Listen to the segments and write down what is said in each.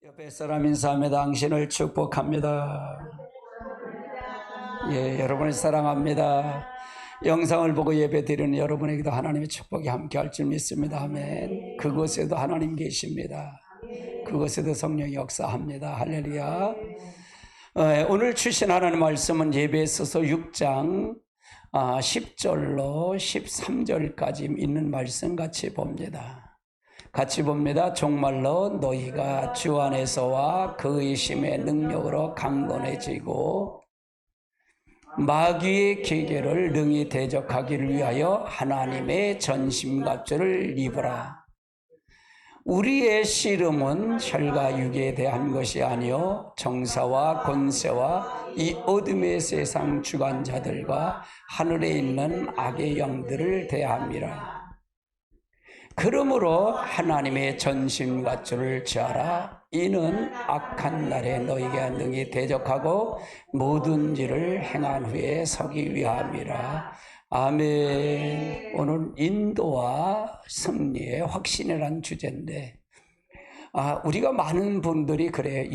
옆에 사람 인사합니다. 당신을 축복합니다. 예, 여러분을 사랑합니다. 영상을 보고 예배 드리는 여러분에게도 하나님의 축복이 함께할 줄 믿습니다. 아멘. 그곳에도 하나님 계십니다. 그곳에도 성령이 역사합니다. 할렐루야. 오늘 주신 하나님 말씀은 예배소서 6장 10절로 13절까지 있는 말씀 같이 봅니다. 정말로 너희가 주 안에서와 그의 힘의 능력으로 강건해지고 마귀의 계계를 능히 대적하기를 위하여 하나님의 전심갑주를 입으라. 우리의 씨름은 혈과 육에 대한 것이 아니요 정사와 권세와 이 어둠의 세상 주관자들과 하늘에 있는 악의 영들을 대함이라. 그러므로 하나님의 전심갑주를 취하라. 이는 악한 날에 너희가 능히 대적하고 모든 일을 행한 후에 서기 위함이라. 아멘. 오늘 인도와 승리의 확신이라는 주제인데, 우리가 많은 분들이 그래요.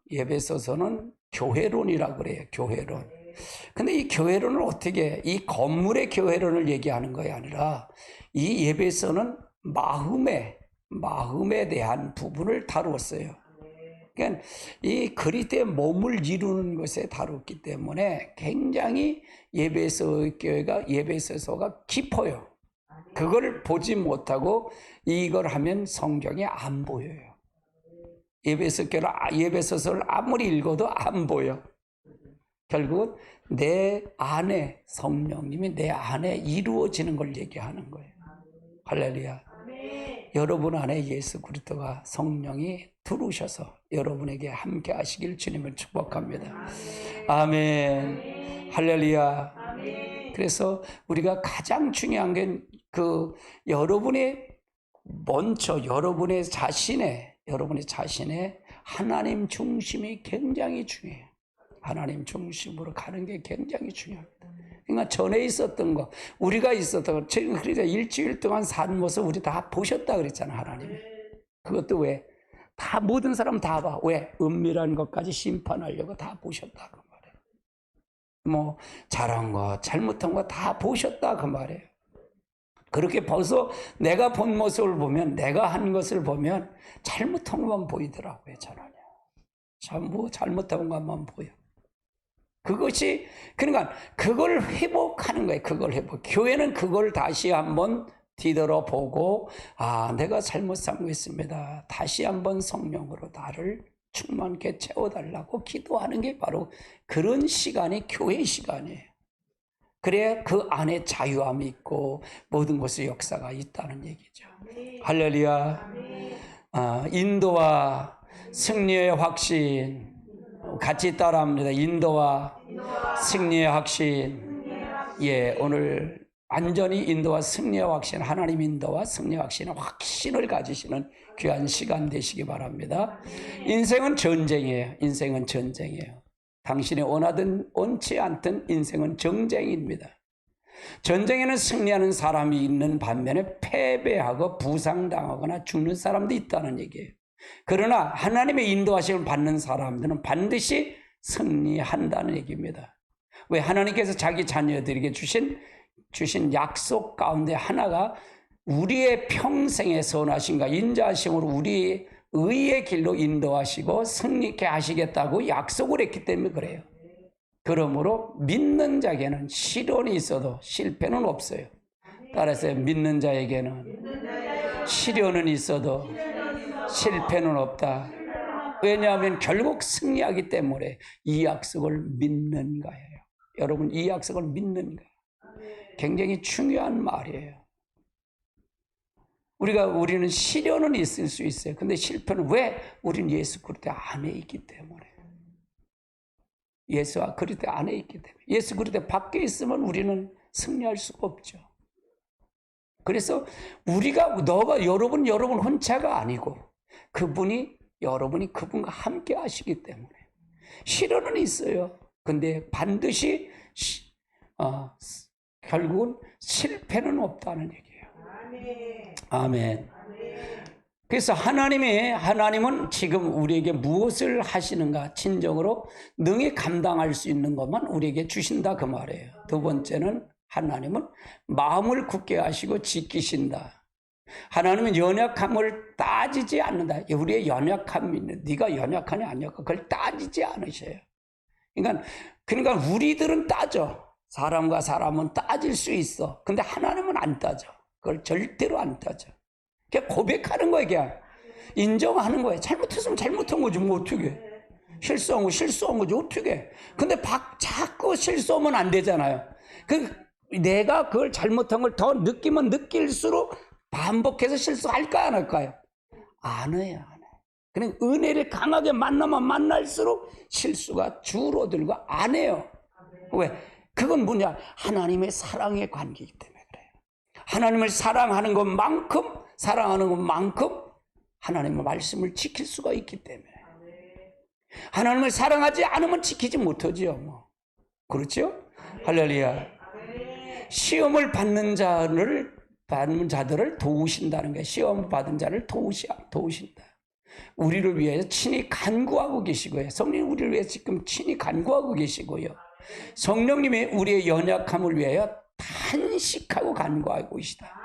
예배소서는 교회론이라고 그래요. 교회론. 근데 이 교회론을 어떻게, 이 건물의 교회론을 얘기하는 것이 아니라 이 예배서는 마음에 대한 부분을 다루었어요. 그러니까 이 그리스도의 몸을 이루는 것에 다뤘기 때문에 굉장히 예배소서가 깊어요. 그걸 보지 못하고 이걸 하면 성경이 안 보여요. 예배소서를 아무리 읽어도 안 보여. 결국은 내 안에 성령님이 내 안에 이루어지는 걸 얘기하는 거예요. 할렐루야. 여러분 안에 예수 그리스도가 성령이 들어오셔서 여러분에게 함께 하시길 주님을 축복합니다. 아멘. 할렐루야. 그래서 우리가 가장 중요한 게 여러분의 자신의 하나님 중심이 굉장히 중요해요. 하나님 중심으로 가는 게 굉장히 중요합니다. 그러니까 전에 있었던 거, 우리가 있었던 거, 그러니까 일주일 동안 산 모습 우리 다 보셨다 그랬잖아, 하나님이. 그것도 왜? 모든 사람 다 봐. 왜? 은밀한 것까지 심판하려고 다 보셨다, 그 말이에요. 잘한 거, 잘못한 거 다 보셨다, 그 말이에요. 그렇게 벌써 내가 본 모습을 보면, 내가 한 것을 보면 잘못한 것만 보이더라고요, 저는요. 잘못한 것만 보여. 그러니까 그걸 회복하는 거예요. 교회는 그걸 다시 한번 뒤돌아보고, 내가 잘못 살고 있습니다. 다시 한번 성령으로 나를 충만케 채워달라고 기도하는 게 바로 그런 시간이 교회 시간이에요. 그래야 그 안에 자유함이 있고 모든 것의 역사가 있다는 얘기죠. 할렐루야. 인도와 승리의 확신 같이 따라합니다. 인도와 승리의 확신. 예, 오늘 완전히 인도와 승리의 확신, 하나님 인도와 승리의 확신의 확신을 가지시는 귀한 시간 되시기 바랍니다. 인생은 전쟁이에요. 당신이 원하든 원치 않든 인생은 정쟁입니다. 전쟁에는 승리하는 사람이 있는 반면에 패배하고 부상당하거나 죽는 사람도 있다는 얘기예요. 그러나 하나님의 인도하심을 받는 사람들은 반드시 승리한다는 얘기입니다. 왜? 하나님께서 자기 자녀들에게 주신 약속 가운데 하나가 우리의 평생의 선하심과 인자하심으로 우리의 의의 길로 인도하시고 승리케 하시겠다고 약속을 했기 때문에 그래요. 그러므로 믿는 자에게는 시련이 있어도 실패는 없어요. 따라서 믿는 자에게는 시련은 있어도 실패는 없다. 왜냐하면 결국 승리하기 때문에 이 약속을 믿는가예요. 여러분, 이 약속을 믿는가? 굉장히 중요한 말이에요. 우리는 시련은 있을 수 있어요. 근데 실패는 왜? 우리는 예수 그리스도 안에 있기 때문에. 예수와 그리스도 안에 있기 때문에. 예수 그리스도 밖에 있으면 우리는 승리할 수가 없죠. 그래서 여러분 혼자가 아니고 여러분이 그분과 함께 하시기 때문에 시련은 있어요. 근데 반드시 결국은 실패는 없다는 얘기예요. 아멘. 그래서 하나님은 지금 우리에게 무엇을 하시는가? 진정으로 능히 감당할 수 있는 것만 우리에게 주신다 그 말이에요. 두 번째는 하나님은 마음을 굳게 하시고 지키신다. 하나님은 연약함을 따지지 않는다. 우리의 연약함이 네가 연약하냐 안 약하냐 그걸 따지지 않으셔요. 그러니까 우리들은 따져. 사람과 사람은 따질 수 있어. 근데 하나님은 안 따져. 그걸 절대로 안 따져. 그냥 고백하는 거예요. 그냥 인정하는 거예요. 잘못했으면 잘못한 거지 뭐 어떻게. 실수한 거 실수한 거지 어떻게. 근데 자꾸 실수하면 안 되잖아요. 내가 그걸 잘못한 걸 더 느끼면 느낄수록 반복해서 실수할까 안 할까요? 안 해요. 그냥 은혜를 강하게 만나면 만날수록 실수가 줄어들고 안 해요. 왜? 그건 뭐냐? 하나님의 사랑의 관계이기 때문에 그래요. 하나님을 사랑하는 것만큼 하나님의 말씀을 지킬 수가 있기 때문에. 하나님을 사랑하지 않으면 지키지 못하지요. 뭐. 그렇죠? 할렐루야. 시험을 받는 자들을 도우신다는 거예요. 시험 받은 자를 도우신다. 우리를 위해서 친히 간구하고 계시고요. 성령님 우리를 위해서 지금 친히 간구하고 계시고요. 성령님이 우리의 연약함을 위하여 탄식하고 간구하고 계시다.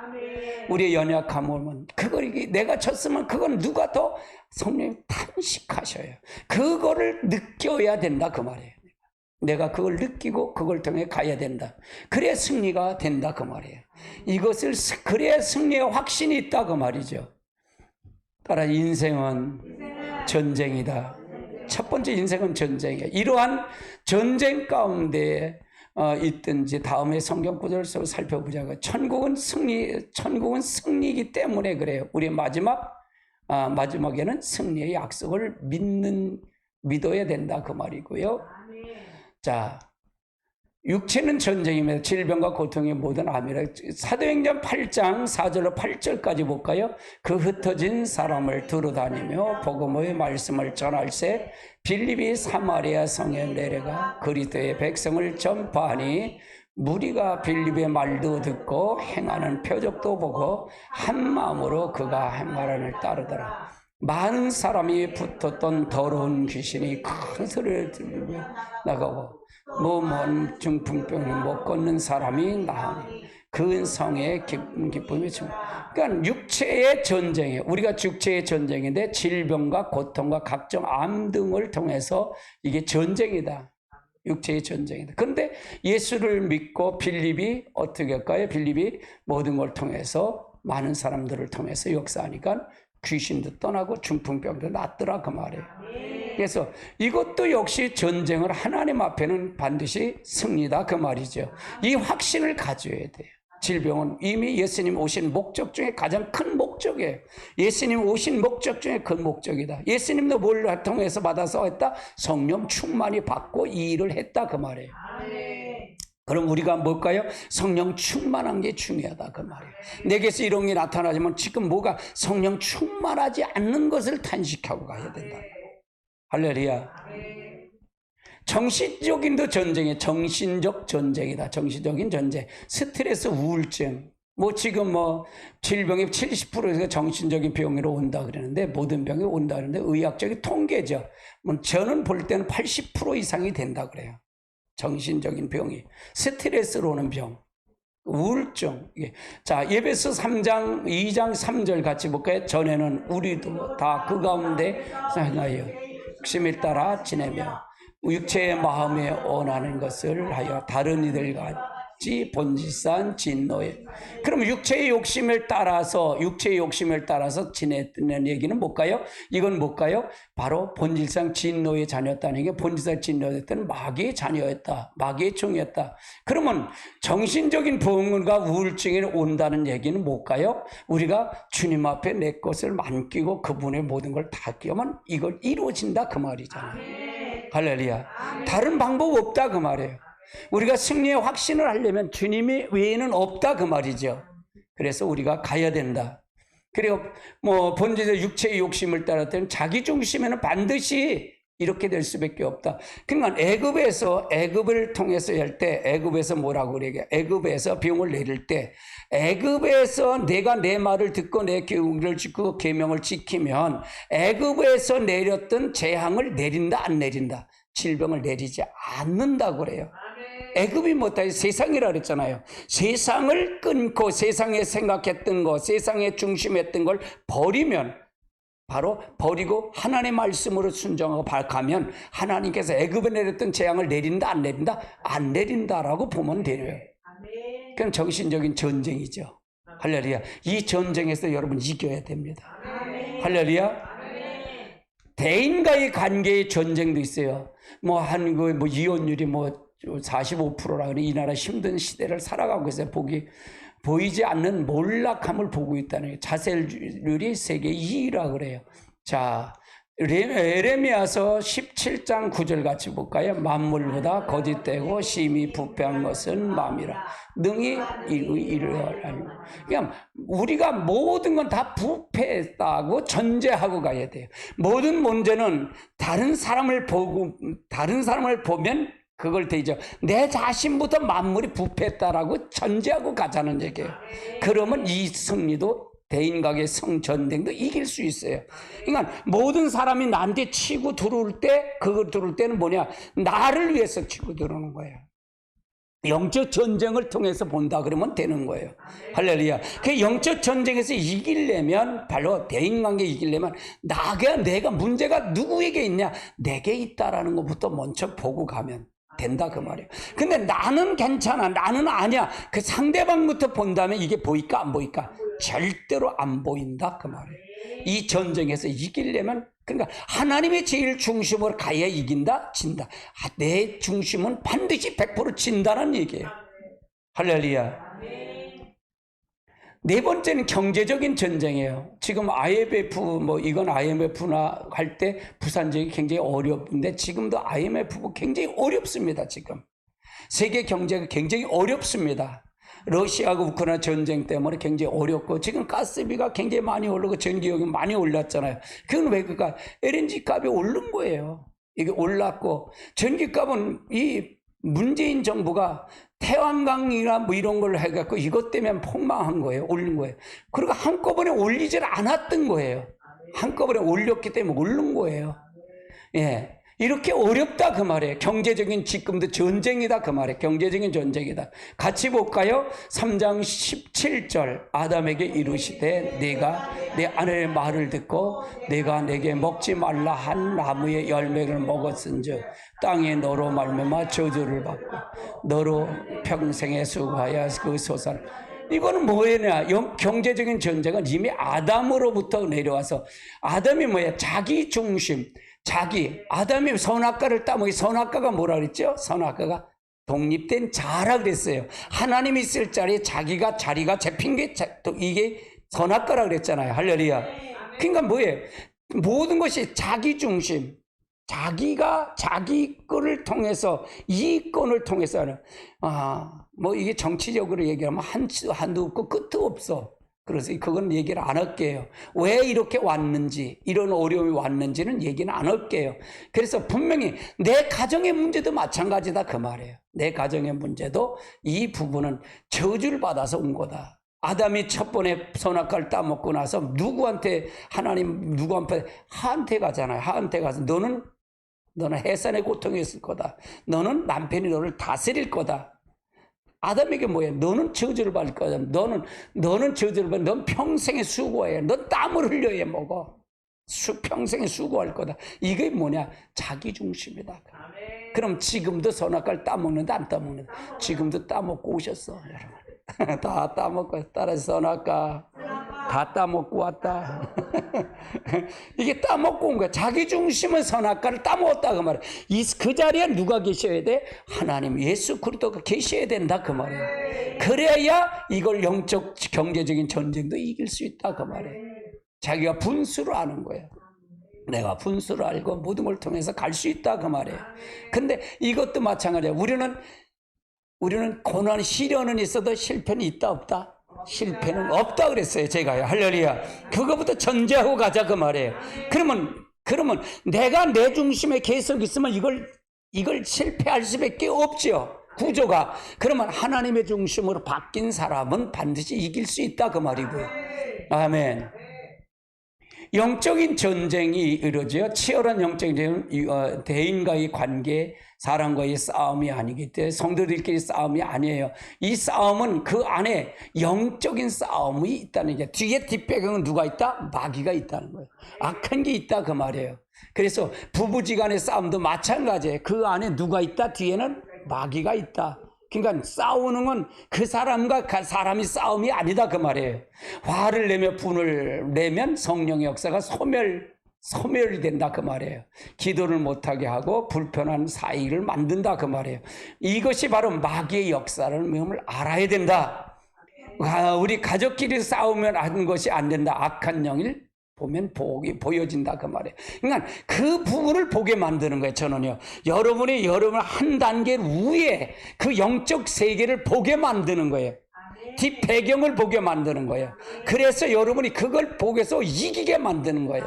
우리의 연약함은 그걸 내가 졌으면 그건 누가 더 성령님 탄식하셔요. 그거를 느껴야 된다 그 말이에요. 내가 그걸 느끼고 그걸 통해 가야 된다. 그래야 승리가 된다 그 말이에요. 그래야 승리의 확신이 있다 그 말이죠. 따라 인생은 전쟁이다. 첫 번째 인생은 전쟁이에요. 이러한 전쟁 가운데 있든지 다음에 성경 구절을 살펴보자고요. 천국은 승리이기 때문에 그래요. 우리 마지막에는 승리의 약속을 믿어야 된다 그 말이고요. 자, 육체는 전쟁입니다. 질병과 고통의 모든 암이라. 사도행전 8장 4절로 8절까지 볼까요? 그 흩어진 사람을 두루다니며 복음의 말씀을 전할세 빌립이 사마리아 성에 내려가 그리스도의 백성을 전파하니 무리가 빌립의 말도 듣고 행하는 표적도 보고 한 마음으로 그가 행하라를 따르더라. 많은 사람이 붙었던 더러운 귀신이 큰 소리를 들리고 나가고 몸은 중풍병이 못 걷는 사람이 나으니 그 성에 기쁨이 참. 그러니까 육체의 전쟁이에요. 우리가 육체의 전쟁인데 질병과 고통과 각종 암 등을 통해서 이게 전쟁이다. 육체의 전쟁이다. 그런데 예수를 믿고 빌립이 어떻게 할까요? 빌립이 모든 걸 통해서 많은 사람들을 통해서 역사하니까 귀신도 떠나고 중풍병도 낫더라 그 말이에요. 그래서 이것도 역시 전쟁을 하나님 앞에는 반드시 승리다 그 말이죠. 이 확신을 가져야 돼요. 질병은 이미 예수님 오신 목적 중에 가장 큰 목적이에요. 예수님 오신 목적 중에 큰 목적이다. 예수님도 뭘 통해서 받아서 했다? 성령 충만히 받고 이 일을 했다 그 말이에요. 그럼 우리가 뭘까요? 성령 충만한 게 중요하다 그 말이에요. 내게서 이런 게 나타나지만 지금 뭐가 성령 충만하지 않는 것을 탄식하고 가야 된다. 할렐루야. 정신적인도 전쟁이에요. 정신적 전쟁이다. 정신적인 전쟁. 스트레스, 우울증. 지금 질병의 70%가 정신적인 병으로 온다 그러는데, 모든 병이 온다 그러는데, 의학적인 통계죠. 저는 볼 때는 80% 이상이 된다 그래요. 정신적인 병이. 스트레스로 오는 병. 우울증. 자, 에베소 3장, 2장 3절 같이 볼까요? 전에는 우리도 다 그 가운데 하여 욕심을 따라 지내며 육체의 마음에 원하는 것을 하여 다른 이들 같이 본질상 진노에. 그럼 육체의 욕심을 따라서 지냈다는 얘기는 뭘까요? 이건 뭘까요? 바로 본질상 진노의 자녀였다는 게, 본질상 진노였다는 마귀의 자녀였다. 마귀의 종이었다. 그러면 정신적인 병과 우울증이 온다는 얘기는 뭘까요? 우리가 주님 앞에 내 것을 맡기고 그분의 모든 걸 다 끼우면 이걸 이루어진다 그 말이잖아요. 할렐루야. 다른 방법 없다 그 말이에요. 우리가 승리의 확신을 하려면 주님이 외에는 없다 그 말이죠. 그래서 우리가 가야 된다. 그리고 본질의 육체의 욕심을 따랐던 자기 중심에는 반드시 이렇게 될 수밖에 없다. 그러니까 애굽을 통해서 할 때 애굽에서 뭐라고 그래? 애굽에서 비용을 내릴 때 애굽에서 내가 내 말을 듣고 내 교훈을 지키고 계명을 지키면 애굽에서 내렸던 재앙을 내린다 안 내린다? 질병을 내리지 않는다고 그래요. 애굽이 뭐다? 세상이라 그랬잖아요. 세상을 끊고 세상에 생각했던 거, 세상에 중심했던 걸 버리면 바로 버리고 하나님의 말씀으로 순종하고 가면 하나님께서 애굽에 내렸던 재앙을 내린다 안 내린다? 안 내린다라고 보면 돼요. 그건 정신적인 전쟁이죠. 할렐루야. 이 전쟁에서 여러분 이겨야 됩니다. 할렐루야. 대인과의 관계의 전쟁도 있어요. 뭐 한국의 뭐 이혼율이 뭐 45%라 그래. 이 나라 힘든 시대를 살아가고 있어요. 보이지 않는 몰락함을 보고 있다는 거예요. 자살률이 세계 2위라 그래요. 자, 에레미야서 17장 9절 같이 볼까요? 만물보다 거짓되고 심히 부패한 것은 마음이라 능히 이르하니. 그냥 우리가 모든 건 다 부패했다고 전제하고 가야 돼요. 모든 문제는 다른 사람을 보면 그걸 되죠. 내 자신부터 만물이 부패했다라고 전제하고 가자는 얘기예요. 그러면 이 승리도 대인각의 성전쟁도 이길 수 있어요. 그러니까 모든 사람이 나한테 치고 들어올 때는 뭐냐? 나를 위해서 치고 들어오는 거예요. 영적 전쟁을 통해서 본다 그러면 되는 거예요. 할렐루야. 그 영적 전쟁에서 이기려면, 바로 대인관계 이기려면 내가 문제가 누구에게 있냐? 내게 있다라는 것부터 먼저 보고 가면 된다 그 말이에요. 근데 나는 괜찮아, 나는 아니야, 그 상대방부터 본다면 이게 보일까 안 보일까? 절대로 안 보인다 그 말이에요. 이 전쟁에서 이기려면, 그러니까 하나님의 제일 중심으로 가야 이긴다, 진다. 내 중심은 반드시 100% 진다는 얘기예요. 할렐루야. 네 번째는 경제적인 전쟁이에요. 지금 IMF 이건 IMF나 할 때 부산 지역이 굉장히 어렵는데 지금도 IMF 굉장히 어렵습니다. 지금 세계 경제가 굉장히 어렵습니다. 러시아하고 우크라이나 전쟁 때문에 굉장히 어렵고 지금 가스비가 굉장히 많이 오르고 전기요금이 많이 올랐잖아요. 그건 왜 그럴까? LNG 값이 오른 거예요. 이게 올랐고 전기값은 이 문재인 정부가 태양광이나 뭐 이런 걸 해갖고 이것 때문에 폭망한 거예요. 올린 거예요. 그리고 한꺼번에 올리질 않았던 거예요. 한꺼번에 올렸기 때문에 오른 거예요. 예. 이렇게 어렵다 그 말이에요. 경제적인 지금도 전쟁이다 그 말이에요. 경제적인 전쟁이다. 같이 볼까요? 3장 17절 아담에게 이르시되 내가 내 아내의 말을 듣고 내가 내게 먹지 말라 한 나무의 열매를 먹었은즉 땅에 너로 말미암아 저주를 받고 너로 평생에 수고하여 그 소산. 이거는 뭐냐? 경제적인 전쟁은 이미 아담으로부터 내려와서 아담이 뭐야? 자기 중심. 아담이 선악과를 따먹이. 선악과가 뭐라 그랬죠? 선악과가 독립된 자라 그랬어요. 하나님이 있을 자리에 자기가 자리가 잡힌 게 이게 선악과라 그랬잖아요. 할렐루야. 그러니까 뭐예요? 모든 것이 자기 중심. 자기가 자기 거를 통해서 이익권을 통해서 하는 이게 정치적으로 얘기하면 한도 없고 끝도 없어. 그래서 그건 얘기를 안 할게요. 왜 이렇게 왔는지, 이런 어려움이 왔는지는 얘기는 안 할게요. 그래서 분명히 내 가정의 문제도 마찬가지다 그 말이에요. 내 가정의 문제도 이 부분은 저주를 받아서 온 거다. 아담이 첫 번에 선악과를 따먹고 나서 하한테 가잖아요. 하한테 가서 너는 해산의 고통이 있을 거다. 너는 남편이 너를 다스릴 거다. 아담에게 뭐야? 너는 저주를 받을 거다. 너는 저주를 받을 거다. 넌 평생에 수고해. 넌 땀을 흘려야 먹어. 평생에 수고할 거다. 이게 뭐냐? 자기 중심이다. 그럼 지금도 선악과를 따먹는다 안 따먹는다? 지금도 따먹고 오셨어 여러분. 다 따먹고 따라서 선악과 다 따먹고 왔다. 이게 따먹고 온 거야. 자기 중심은 선악과를 따먹었다 그 말이야. 그 자리에 누가 계셔야 돼? 하나님 예수 그리스도가 계셔야 된다 그 말이야. 그래야 이걸 영적 경제적인 전쟁도 이길 수 있다 그 말이야. 자기가 분수를 아는 거야. 내가 분수를 알고 모든 걸 통해서 갈 수 있다 그 말이에요. 근데 이것도 마찬가지야. 우리는 고난 시련은 있어도 실패는 있다 없다? 실패는 없다 그랬어요 제가요. 할렐루야. 그거부터 전제하고 가자 그 말이에요. 그러면 그러면 내가 내 중심에 계속 있으면 이걸 실패할 수밖에 없죠. 구조가. 그러면 하나님의 중심으로 바뀐 사람은 반드시 이길 수 있다 그 말이고요. 아멘. 영적인 전쟁이 이루어져요. 치열한 영적인 전쟁은 대인과의 관계, 사람과의 싸움이 아니기 때문에 성도들끼리 싸움이 아니에요. 이 싸움은 그 안에 영적인 싸움이 있다는 게, 뒤에 뒷배경은 누가 있다? 마귀가 있다는 거예요. 악한 게 있다 그 말이에요. 그래서 부부지간의 싸움도 마찬가지예요. 그 안에 누가 있다? 뒤에는 마귀가 있다. 그러니까 싸우는 건 그 사람과 그 사람이 싸움이 아니다 그 말이에요. 화를 내며 분을 내면 성령의 역사가 소멸이 된다 그 말이에요. 기도를 못하게 하고 불편한 사이를 만든다 그 말이에요. 이것이 바로 마귀의 역사를 알아야 된다. 우리 가족끼리 싸우면 하는 것이 안 된다. 악한 영을 보면 복이 보여진다 그 말이에요. 그러니까 그 부분을 보게 만드는 거예요. 저는요, 여러분이 한 단계 위에 그 영적 세계를 보게 만드는 거예요. 뒷 배경을 보게 만드는 거예요. 그래서 여러분이 그걸 보고서 이기게 만드는 거예요.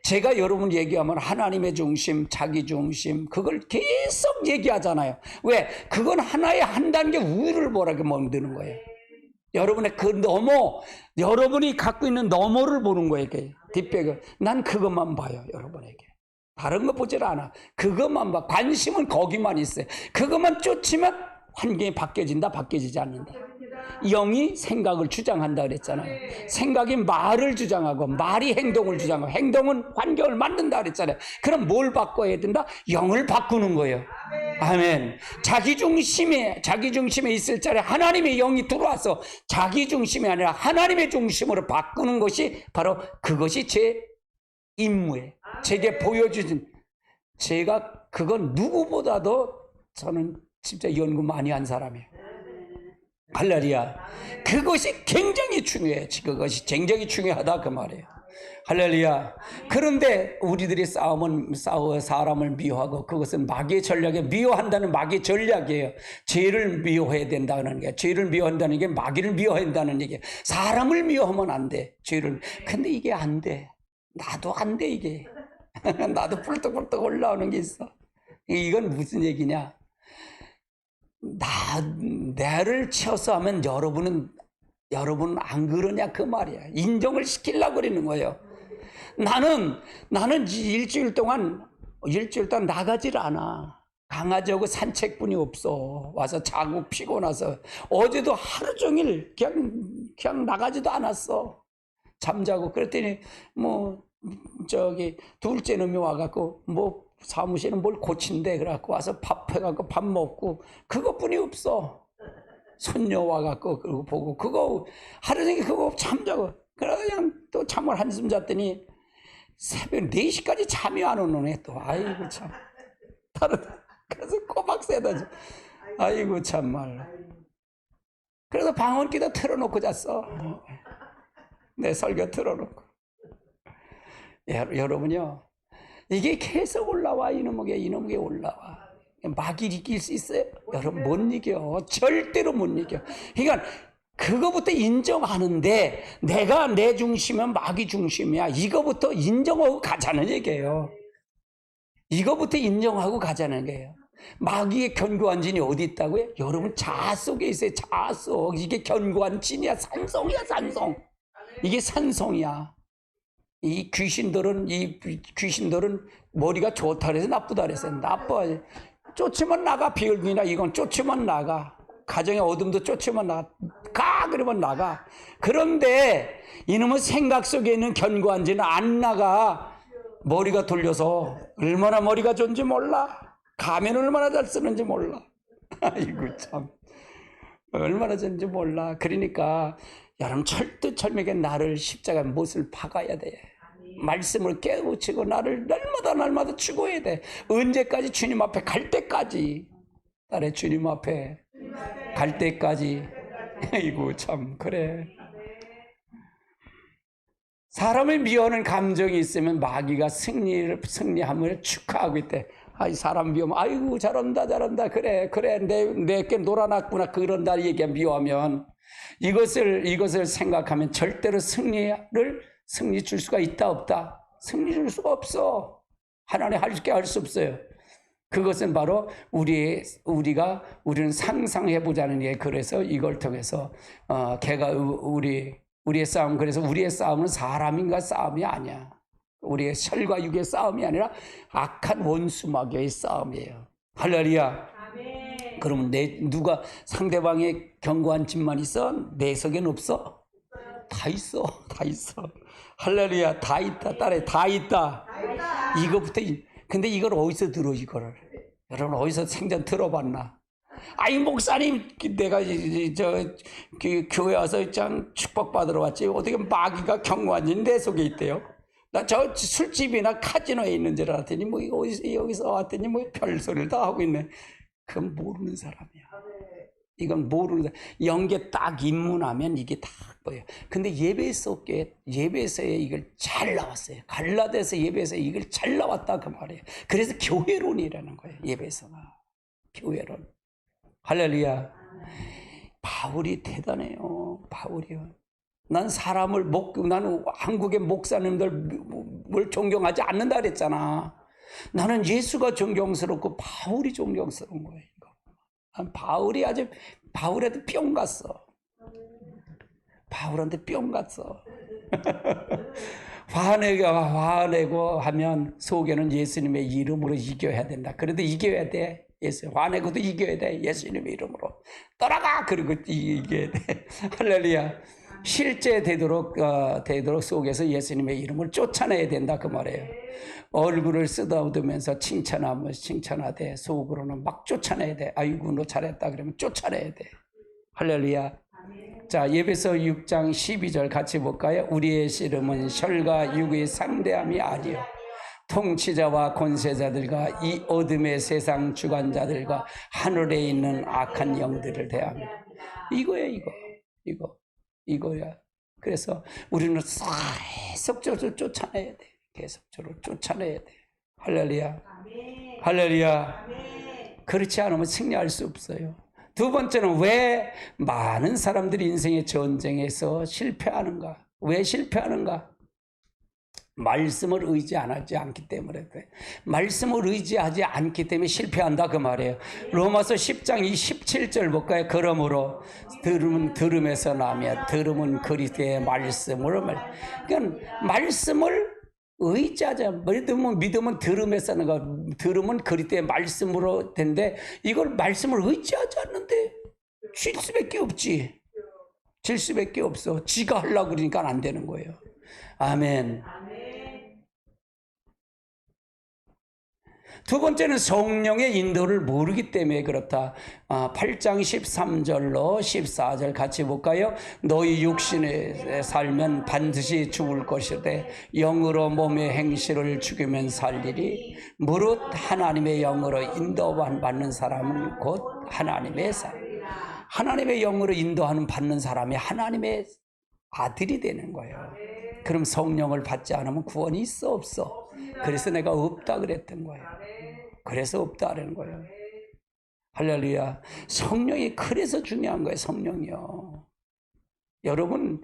제가 여러분 얘기하면 하나님의 중심, 자기 중심, 그걸 계속 얘기하잖아요. 왜? 그건 하나의 한 단계 위를 보라고 만드는 거예요. 여러분의 그 너머, 여러분이 갖고 있는 너머를 보는 거예요. 뒷배경. 난 그것만 봐요, 여러분에게. 다른 거 보질 않아. 그것만 봐. 관심은 거기만 있어요. 그것만 쫓으면 환경이 바뀌어지지 않는다. 영이 생각을 주장한다 그랬잖아요. 생각이 말을 주장하고, 말이 행동을 주장하고, 행동은 환경을 만든다 그랬잖아요. 그럼 뭘 바꿔야 된다? 영을 바꾸는 거예요. 아멘. 자기 중심에 있을 자리에 하나님의 영이 들어와서 자기 중심이 아니라 하나님의 중심으로 바꾸는 것이 바로 그것이 제 임무예요. 제게 보여주신, 제가 그건 누구보다도 저는 진짜 연구 많이 한 사람이에요. 할렐루야. 그것이 굉장히 중요해요. 그것이 굉장히 중요하다 그 말이에요. 할렐루야. 그런데 우리들이 싸워 사람을 미워하고, 그것은 마귀의 전략에, 미워한다는 마귀의 전략이에요. 죄를 미워해야 된다는 게, 죄를 미워한다는 게 마귀를 미워한다는 얘기예요. 사람을 미워하면 안 돼. 근데 이게 안 돼. 나도 안 돼 이게. 나도 뿔떡뿔떡 올라오는 게 있어. 이건 무슨 얘기냐? 나를 쳐서 하면 여러분은 안 그러냐 그 말이야. 인정을 시키려고 그러는 거예요. 나는 일주일 동안 나가질 않아. 강아지하고 산책뿐이 없어. 와서 자고 피곤해서 어제도 하루 종일 그냥 나가지도 않았어. 잠자고. 그랬더니 둘째 놈이 와갖고 사무실은 뭘 고친대. 그래갖고 와서 밥 해갖고 밥 먹고, 그것뿐이 없어. 손녀 와갖고 그러고 보고, 그거 하루 종일 그거 잠자고. 그냥 또 잠을 한숨 잤더니 새벽 4시까지 잠이 안 오는 애 또. 아이고 참. 그래서 꼬박 새다지. 아이고 참말. 그래서 방언기도 틀어놓고 잤어. 내 설교 틀어놓고. 여러분요, 이게 계속 올라와. 이놈에게 올라와. 마귀를 이길 수 있어요? 여러분 못 이겨. 절대로 못 이겨. 그러니까 그거부터 인정하는데, 내가 내 중심은 마귀 중심이야, 이거부터 인정하고 가자는 얘기예요. 이거부터 인정하고 가자는 거예요. 마귀의 견고한 진이 어디 있다고요? 여러분 자아 속에 있어요. 자아 속. 이게 견고한 진이야. 산성이야, 산성. 이게 산성이야. 이 귀신들은 머리가 좋다 그래서 나쁘다 그랬어요. 나빠. 쫓으면 나가. 비열기나 이건 쫓으면 나가. 가정의 어둠도 쫓으면 나가. 그러면 나가. 그런데 이놈의 생각 속에 있는 견고한 지는 안 나가. 머리가 돌려서 얼마나 머리가 좋은지 몰라. 가면 얼마나 잘 쓰는지 몰라. 아이고 참. 얼마나 좋은지 몰라. 그러니까 여러분 철두철미하게 나를 십자가 못을 박아야 돼. 말씀을 깨우치고 나를 날마다 추구해야 돼. 언제까지? 주님 앞에 갈 때까지. 딸의 주님 앞에 갈 때까지. 아이고 참 그래. 사람을 미워하는 감정이 있으면 마귀가 승리함을 축하하고 있대. 아이 사람 미워하면 아이고 잘한다 그래 내게 놀아놨구나 그런다 얘기 미워하면 이것을 생각하면 절대로 승리 줄 수가 있다 없다? 승리 줄 수가 없어. 하나님 할 수 없어요. 그것은 바로 우리는 상상해 보자는 게, 그래서 이걸 통해서 걔가 우리의 싸움, 그래서 우리의 싸움은 사람인가 싸움이 아니야. 우리의 혈과 육의 싸움이 아니라 악한 원수 마귀의 싸움이에요. 할렐루야. 그러면 누가 상대방의 견고한 집만 있어? 내 속엔 없어? 다 있어. 할렐루야. 다 있다. 딸에 다 있다. 이거부터. 근데 이걸 어디서 들어, 이거를? 여러분 어디서 생전 들어봤나? 아이 목사님, 내가 교회 와서 참 축복받으러 왔지, 어떻게 마귀가 견고한지 내 속에 있대요? 나 저 술집이나 카지노에 있는 줄 알았더니 뭐 여기서 왔더니 뭐 별소리를 다 하고 있네. 그건 모르는 사람이야. 이건 모르는 사람. 영계 딱 입문하면 이게 다 보여. 근데 예배소에 이걸 잘 나왔어요. 갈라디아서 예배에서 이걸 잘 나왔다, 그 말이에요. 그래서 교회론이라는 거예요. 예배소가 교회론. 할렐루야. 바울이 대단해요. 바울이요. 나는 한국의 목사님들 존경하지 않는다 그랬잖아. 나는 예수가 존경스럽고 바울이 존경스러운 거예요. 난 바울한테 뿅 갔어. 바울한테 뿅 갔어. 화내고 하면 속에는 예수님의 이름으로 이겨야 된다. 그래도 이겨야 돼. 화내고도 이겨야 돼. 예수님의 이름으로. 떠나가! 그리고 이겨야 돼. 할렐루야. 실제 되도록 속에서 예수님의 이름을 쫓아내야 된다, 그 말이에요. 얼굴을 쓰다듬으면서 칭찬하되 속으로는 막 쫓아내야 돼. 아이고 너 잘했다 그러면 쫓아내야 돼. 할렐루야. 자, 예배서 6장 12절 같이 볼까요? 우리의 씨름은 혈과 육의 상대함이 아니요 통치자와 권세자들과 이 어둠의 세상 주관자들과 하늘에 있는 악한 영들을 대합니다. 이거야. 그래서 우리는 계속적으로 쫓아내야 돼. 계속적으로 쫓아내야 돼. 할렐루야. 할렐루야. 그렇지 않으면 승리할 수 없어요. 두 번째는 왜 많은 사람들이 인생의 전쟁에서 실패하는가? 왜 실패하는가? 말씀을 의지하지 않기 때문에 그래. 말씀을 의지하지 않기 때문에 실패한다, 그 말이에요. 로마서 10장 27절 볼까요? 그러므로 들음에서 나며 들음은 그리스도의 말씀으로 그러니까 말씀을 의지하자. 믿음은 들음에서 나가. 들음은 그리스도의 말씀으로 된데 이걸 말씀을 의지하지 않는데 질 수밖에 없지. 질 수밖에 없어. 지가 하려고 그러니까 안 되는 거예요. 아멘. 두 번째는 성령의 인도를 모르기 때문에 그렇다. 8장 13절로 14절 같이 볼까요? 너희 육신에 살면 반드시 죽을 것이되 영으로 몸의 행실을 죽이면 살리리. 무릇 하나님의 영으로 인도받는 사람은 곧 하나님의 사람. 하나님의 영으로 인도하는 받는 사람이 하나님의 아들이 되는 거예요. 그럼 성령을 받지 않으면 구원이 있어 없어? 그래서 내가 없다 그랬던 거예요. 그래서 없다라는 거예요. 할렐루야. 성령이 그래서 중요한 거예요. 성령이요. 여러분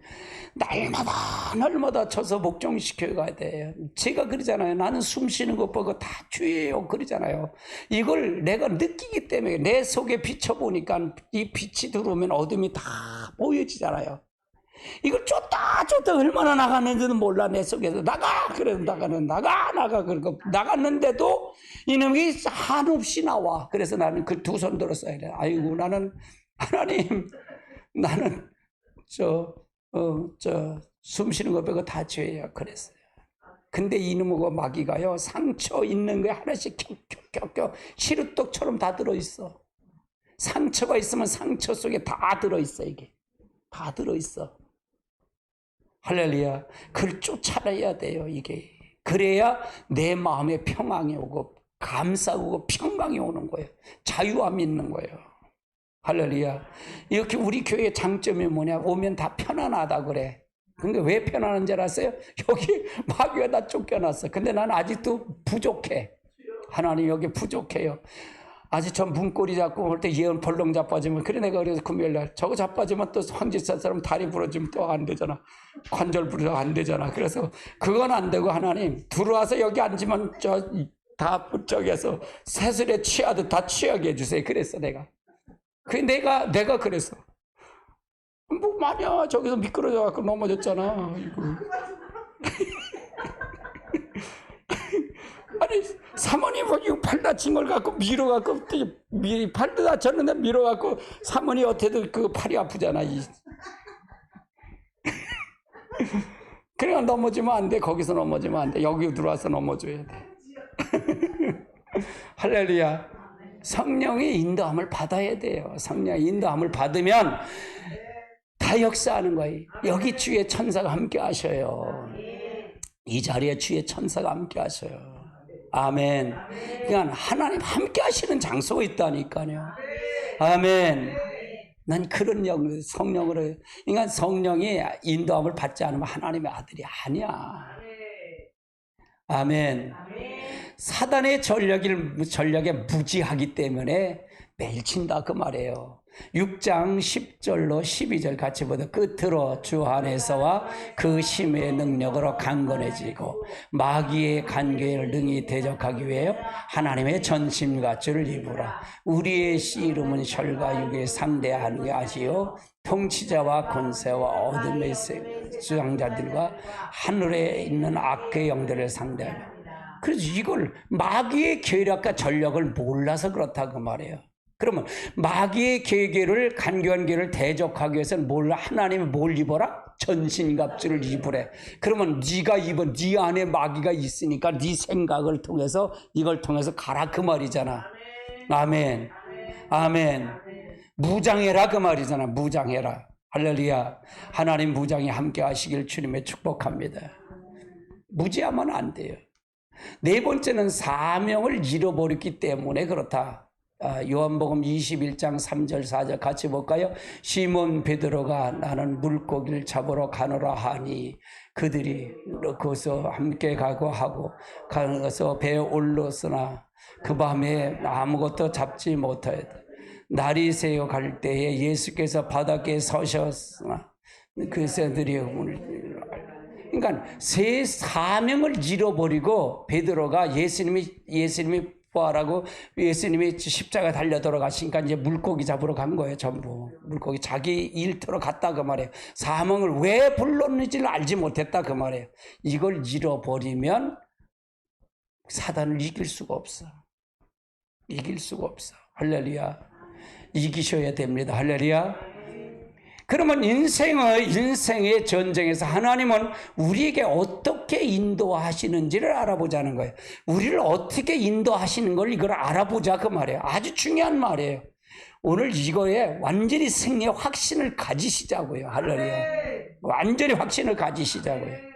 날마다 쳐서 목종시켜 가야 돼요. 제가 그러잖아요. 나는 숨 쉬는 것 보고 다 주예요 그러잖아요. 이걸 내가 느끼기 때문에 내 속에 비춰보니까 이 빛이 들어오면 어둠이 다 보여지잖아요. 이걸 쫓다 얼마나 나갔는지는 몰라. 내 속에서 나가 그래도 나가 그러고 나갔는데도 이놈이 한없이 나와. 그래서 나는 그 두 손 들었어야 돼. 아이고 나는 하나님 나는 숨 쉬는 거 빼고 다 죄야 그랬어요. 근데 이놈의 마귀가요 상처 있는 거에 하나씩 켜켜켜켜 시루떡처럼 다 들어있어. 상처가 있으면 상처 속에 다 들어있어. 이게 다 들어있어. 할렐루야. 그걸 쫓아내야 돼요. 이게 그래야 내 마음에 평안이 오고 감사하고 평강이 오는 거예요. 자유함이 있는 거예요. 할렐루야. 이렇게 우리 교회의 장점이 뭐냐? 오면 다 편안하다 그래. 근데 왜 편안한 줄 아세요? 여기 마귀가 다 쫓겨났어. 근데 난 아직도 부족해. 하나님 여기 부족해요. 아직 저 문고리 잡고 올 때 예언 벌렁 자빠지면, 그래 내가 그래서 금요일날 저거 자빠지면 또 황지사 사람 다리 부러지면 또 안 되잖아. 관절 부러져 안 되잖아. 그래서 그건 안 되고 하나님 들어와서 여기 앉으면 저 다 저기에서 새술에 취하듯 다 취하게 해주세요. 그랬어 내가. 그 내가 그랬어. 뭐 마냐 저기서 미끄러져 갖고 넘어졌잖아. 아니 사모님 이거 팔 다친 걸 갖고 밀어갖고 팔도 다쳤는데 밀어갖고 사모님 어때도 그 팔이 아프잖아. 그러니까 넘어지면 안 돼. 거기서 넘어지면 안 돼. 여기 들어와서 넘어져야 돼. 할렐루야. 성령의 인도함을 받아야 돼요. 성령의 인도함을 받으면 다 역사하는 거예요. 여기 주의 천사가 함께 하셔요. 이 자리에 주의 천사가 함께 하셔요. 아멘. 그러니까 하나님 함께 하시는 장소가 있다니까요. 아멘. 난 그런 성령으로, 그러니까 성령이 인도함을 받지 않으면 하나님의 아들이 아니야. 아멘. 사단의 전략에 무지하기 때문에 매일 친다 그 말이에요. 6장 10절로 12절 같이 보다 끝으로 주 안에서와 그 심의 능력으로 강건해지고 마귀의 간계를 능히 대적하기 위하여 하나님의 전심갑주를 입으라. 우리의 씨름은 혈과 육에 상대하는 게 아시요 통치자와 권세와 어둠의 주장자들과 하늘에 있는 악의 영들을 상대하며. 그래서 이걸 마귀의 계략과 전략을 몰라서 그렇다고 말해요. 그러면 마귀의 계계를 간교한계를 대적하기 위해서는 하나님이 뭘 입어라? 전신갑주를 입으래. 그러면 네가 입어, 네 안에 마귀가 있으니까 네 생각을 통해서 이걸 통해서 가라 그 말이잖아. 아멘. 아멘. 무장해라 그 말이잖아. 무장해라. 할렐루야. 하나님 무장이 함께 하시길 주님의 축복합니다. 무지하면 안 돼요. 네 번째는 사명을 잃어버렸기 때문에 그렇다. 요한복음 21장 3절 4절 같이 볼까요? 시몬 베드로가 나는 물고기를 잡으러 가노라 하니 그들이 거기서 함께 가고 하고 가서 배에 올랐으나 그 밤에 아무것도 잡지 못하였다. 날이 새어 갈 때에 예수께서 바닷가에 서셨으나 그 새들이 그러니까 새 사명을 잃어버리고 베드로가 예수님이 뭐라고 예수님이 십자가 달려 돌아가시니까 이제 물고기 잡으러 간 거예요. 전부 물고기 자기 일터로 갔다 그 말이에요. 사명을 왜 불렀는지를 알지 못했다 그 말이에요. 이걸 잃어버리면 사단을 이길 수가 없어. 이길 수가 없어. 할렐루야. 이기셔야 됩니다. 할렐루야. 그러면 인생의 전쟁에서 하나님은 우리에게 어떻게 인도하시는지를 알아보자는 거예요. 우리를 어떻게 인도하시는 걸 이걸 알아보자 그 말이에요. 아주 중요한 말이에요. 오늘 이거에 완전히 승리의 확신을 가지시자고요. 할렐루야. 완전히 확신을 가지시자고요.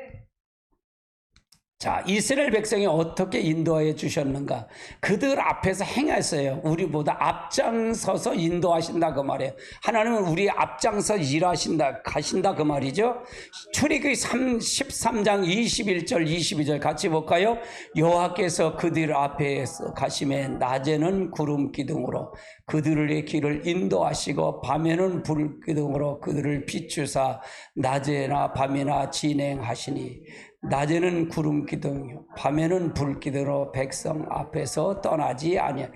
자, 이스라엘 백성이 어떻게 인도하여 주셨는가? 그들 앞에서 행했어요. 우리보다 앞장서서 인도하신다 그 말이에요. 하나님은 우리 앞장서 일하신다, 가신다 그 말이죠. 출애굽기 13장 21절 22절 같이 볼까요? 여호와께서 그들 앞에서 가심에 낮에는 구름 기둥으로 그들의 길을 인도하시고 밤에는 불 기둥으로 그들을 비추사 낮에나 밤이나 진행하시니 낮에는 구름 기둥, 밤에는 불 기둥으로 백성 앞에서 떠나지 아니하.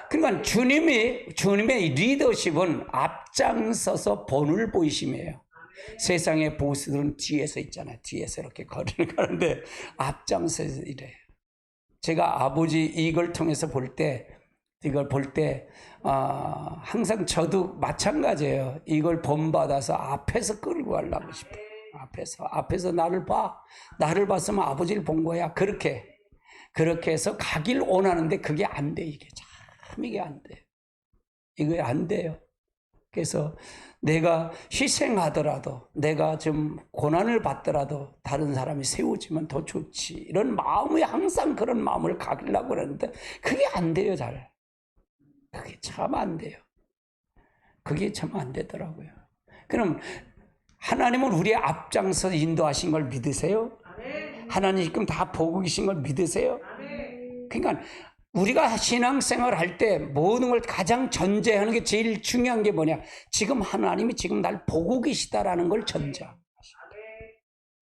그러니까 주님의 리더십은 앞장서서 본을 보이심이에요. 세상의 보스들은 뒤에서 있잖아요. 뒤에서 이렇게 거리를 가는데 앞장서서 이래요. 제가 아버지 이걸 통해서 이걸 볼 때 항상 저도 마찬가지예요. 이걸 본받아서 앞에서 끌고 가려고 싶어요. 앞에서 나를 봤으면 아버지를 본 거야. 그렇게 해서 가길 원하는데 그게 안 돼. 이게 안 돼. 이게 안 돼요. 그래서 내가 희생하더라도, 내가 좀 고난을 받더라도 다른 사람이 세워지면 더 좋지. 이런 마음이 항상 그런 마음을 가기려고 그러는데 그게 안 돼요, 잘. 그게 참 안 돼요. 그게 참 안 되더라고요. 그럼 하나님은 우리의 앞장서 인도하신 걸 믿으세요? 하나님 지금 다 보고 계신 걸 믿으세요? 그러니까 우리가 신앙생활 할 때 모든 걸 가장 전제하는 게 제일 중요한 게 뭐냐? 지금 하나님이 지금 날 보고 계시다라는 걸 전제하는 것이.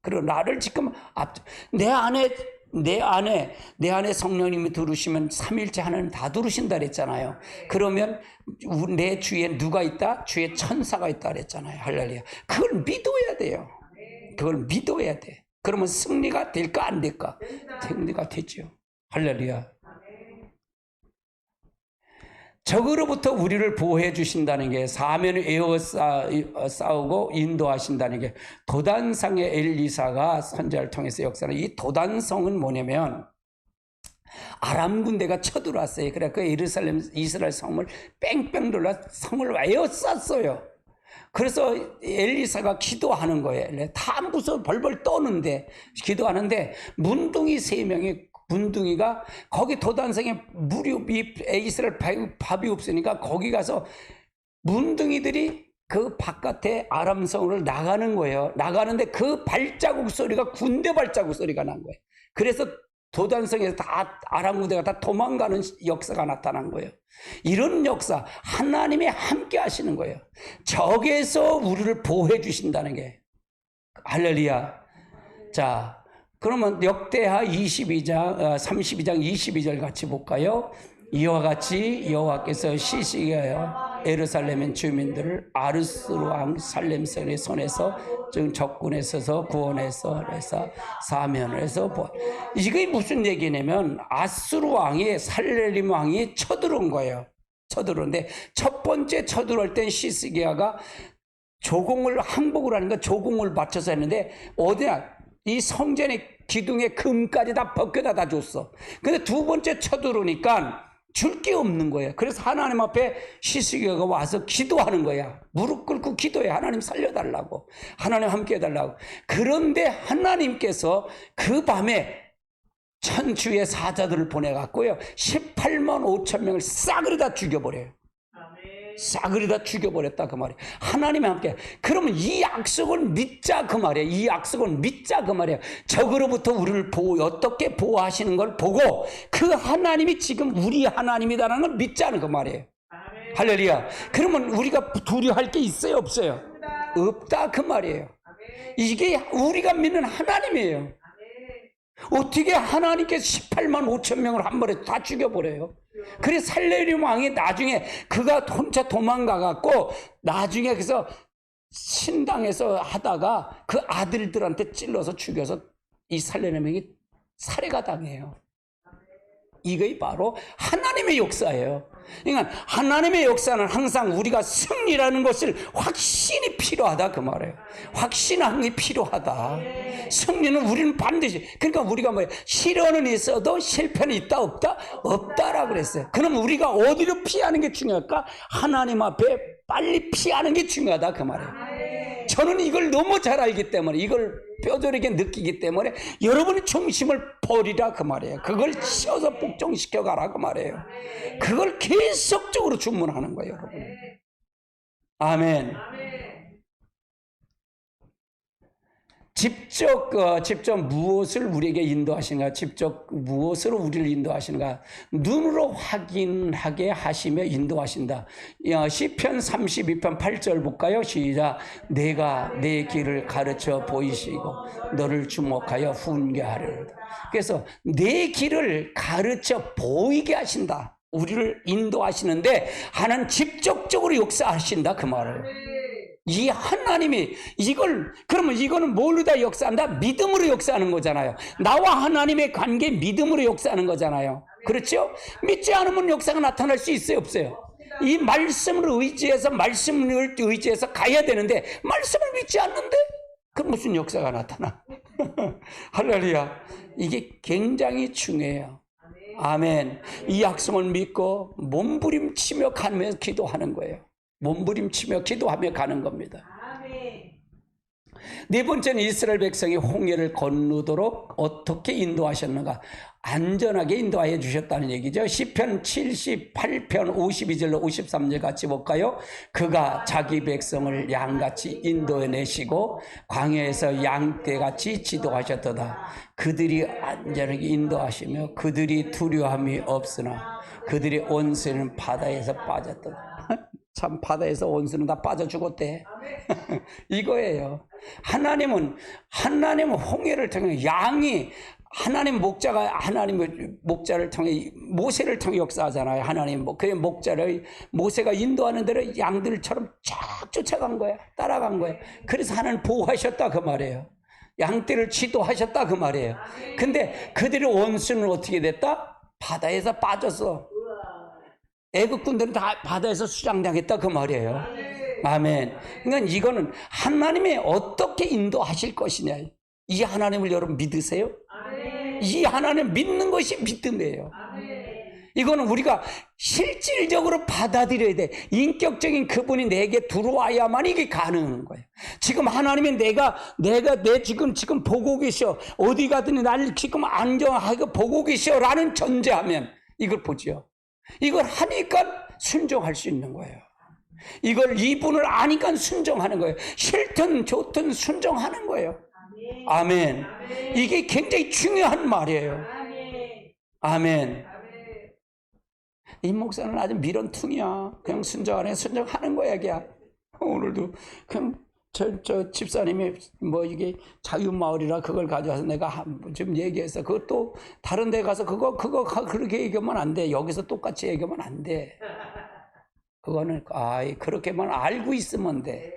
그리고 나를 지금 내 안에 성령님이 들으시면 삼일째 하나님 다 들으신다 그랬잖아요. 그러면 내 주위에 누가 있다? 주위에 천사가 있다 그랬잖아요. 할렐루야. 그걸 믿어야 돼요. 그걸 믿어야 돼. 그러면 승리가 될까 안 될까? 승리가 되죠. 할렐루야. 적으로부터 우리를 보호해 주신다는 게, 사면을 싸우고 인도하신다는 게, 도단성의 엘리사가 선지자를 통해서 역사하는 이 도단성은 뭐냐면 아람 군대가 쳐들어왔어요. 그래 그 이스라엘 성을 뺑뺑 돌려 성을 에워쌌어요. 그래서 엘리사가 기도하는 거예요. 다 무서워 벌벌 떠는데 기도하는데 문둥이 3명이, 문둥이가 거기 도단성에 이스라엘 밥이 없으니까 거기 가서 문둥이들이 그 바깥에 아람성으로 나가는 거예요. 나가는데 그 발자국 소리가 군대 발자국 소리가 난 거예요. 그래서 도단성에서 다 아람 군대가 다 도망가는 역사가 나타난 거예요. 이런 역사, 하나님이 함께 하시는 거예요. 적에서 우리를 보호해 주신다는 게. 할렐루야. 자, 그러면 역대하 32장 22절 같이 볼까요? 이와 같이 여호와께서 시시하여 예루살렘의 주민들을 아르스루 왕 살렘성의 손에서, 즉 적군에 서서 구원해서 그래서 사면을 해서 이게 무슨 얘기냐면 아수르 왕이 살렘 왕이 쳐들어온 거예요. 쳐들어오는데 첫 번째 쳐들어올 땐 시스기야가 조공을 항복을 하니까 조공을 맞춰서 했는데 어디야? 이 성전의 기둥에 금까지 다 벗겨다 다 줬어. 근데 두 번째 쳐들어오니까 줄 게 없는 거예요. 그래서 하나님 앞에 시스기야가 와서 기도하는 거야. 무릎 꿇고 기도해. 하나님 살려달라고. 하나님 함께 해달라고. 그런데 하나님께서 그 밤에 천주의 사자들을 보내갖고요 18만 5천 명을 싸그리 다 죽여버려요. 싸그리 다 죽여버렸다 그 말이에요. 하나님이 함께. 그러면 이 약속을 믿자 그 말이에요. 이 약속을 믿자 그 말이에요. 적으로부터 우리를 어떻게 보호하시는 걸 보고 그 하나님이 지금 우리 하나님이다라는 걸 믿자는 그 말이에요. 아멘. 할렐루야. 그러면 우리가 두려워할 게 있어요 없어요? 없다 그 말이에요. 아멘. 이게 우리가 믿는 하나님이에요. 아멘. 어떻게 하나님께서 18만 5천 명을 한 번에 다 죽여버려요? 그래서 살렘 왕이 나중에 그가 혼자 도망가갖고 나중에 그래서 신당에서 하다가 그 아들들한테 찔러서 죽여서 이 살렘 왕이 살해가 당해요. 이게 바로 하나님의 역사예요. 그러니까 하나님의 역사는 항상 우리가 승리라는 것을 확신이 필요하다 그 말이에요. 확신한 게 필요하다. 승리는 우리는 반드시, 그러니까 우리가 뭐예요? 시련은 있어도 실패는 있다 없다? 없다라고 그랬어요. 그럼 우리가 어디로 피하는 게 중요할까? 하나님 앞에 빨리 피하는 게 중요하다 그 말이에요. 저는 이걸 너무 잘 알기 때문에, 이걸 뼈저리게 느끼기 때문에 여러분의 중심을 버리라 그 말이에요. 그걸 치워서 복종시켜 가라 그 말이에요. 그걸 계속적으로 주문하는 거예요 여러분. 아멘. 직접 무엇을 우리에게 인도하시는가? 직접 무엇으로 우리를 인도하시는가? 눈으로 확인하게 하시며 인도하신다. 시편 32편 8절 볼까요? 시작. 내가 내 길을 가르쳐 보이시고 너를 주목하여 훈계하리로다. 그래서 내 길을 가르쳐 보이게 하신다. 우리를 인도하시는데 하나님 직접적으로 역사하신다 그 말을. 이 하나님이 그러면 이거는 뭘로 다 역사한다? 믿음으로 역사하는 거잖아요. 나와 하나님의 관계 믿음으로 역사하는 거잖아요. 그렇죠? 믿지 않으면 역사가 나타날 수 있어요 없어요? 이 말씀을 의지해서 가야 되는데 말씀을 믿지 않는데 그럼 무슨 역사가 나타나? 할렐루야. 이게 굉장히 중요해요. 아멘. 이 약속을 믿고 몸부림치며 가면서 기도하는 거예요. 몸부림치며 기도하며 가는 겁니다. 아멘. 네 번째는 이스라엘 백성이 홍해를 건너도록 어떻게 인도하셨는가? 안전하게 인도하여 주셨다는 얘기죠. 시편 78편 52절로 53절 같이 볼까요? 그가 자기 백성을 양같이 인도해내시고 광야에서 양떼같이 지도하셨도다. 그들이 안전하게 인도하시며 그들이 두려움이 없으나 그들의 온수는 바다에서 빠졌도다. 참 바다에서 온수는 다 빠져 죽었대. 이거예요. 하나님은 홍해를 통해 양이 하나님 하나님의 목자를 통해 모세를 통해 역사하잖아요. 하나님 그의 목자를 모세가 인도하는 대로 양들처럼 쫙 쫓아간 거야. 따라간 거야. 그래서 하나님 보호하셨다 그 말이에요. 양떼를 지도하셨다 그 말이에요. 근데 그들의 원수는 어떻게 됐다? 바다에서 빠졌어. 애국군들은 다 바다에서 수장당했다 그 말이에요. 아멘. 그러니까 이거는 하나님이 어떻게 인도하실 것이냐. 이 하나님을 여러분 믿으세요? 이 하나님 믿는 것이 믿음이에요. 이거는 우리가 실질적으로 받아들여야 돼. 인격적인 그분이 내게 들어와야만 이게 가능한 거예요. 지금 하나님이 내가 지금 보고 계셔. 어디 가든지 나를 지금 안정하게 보고 계셔라는 전제하면 이걸 보죠. 이걸 하니까 순종할 수 있는 거예요. 이분을 아니까 순종하는 거예요. 싫든 좋든 순종하는 거예요. 아멘. 이게 굉장히 중요한 말이에요. 아멘. 이 목사는 아주 미련퉁이야. 그냥 순종하는 거야, 그냥. 오늘도 그냥 저 집사님이 이게 자유마을이라 그걸 가져와서 내가 좀 얘기해서 그것도 다른 데 가서 그거 그렇게 얘기하면 안 돼. 여기서 똑같이 얘기하면 안 돼. 그거는 그렇게만 알고 있으면 돼.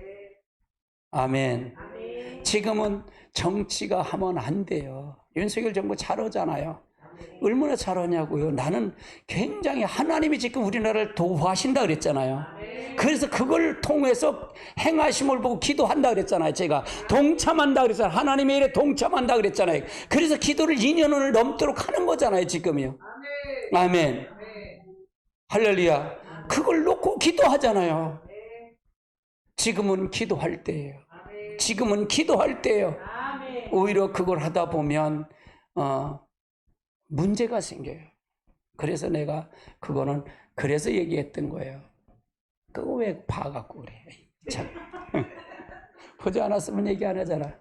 아멘. 지금은 정치가 하면 안 돼요. 윤석열 정부 잘하잖아요. 얼마나 잘하냐고요. 나는 굉장히 하나님이 지금 우리나라를 도우하신다 그랬잖아요. 그래서 그걸 통해서 행하심을 보고 기도한다 그랬잖아요. 제가 동참한다 그랬잖아요. 하나님의 일에 동참한다 그랬잖아요. 그래서 기도를 2년을 넘도록 하는 거잖아요. 지금요. 아멘. 할렐루야. 그걸 놓고 기도하잖아요. 지금은 기도할 때예요. 지금은 기도할 때예요. 오히려 그걸 하다 보면 문제가 생겨요. 그래서 내가 그거는 그래서 얘기했던 거예요. 그거 왜 봐갖고 그래. 참. 보지 않았으면 얘기 안 하잖아.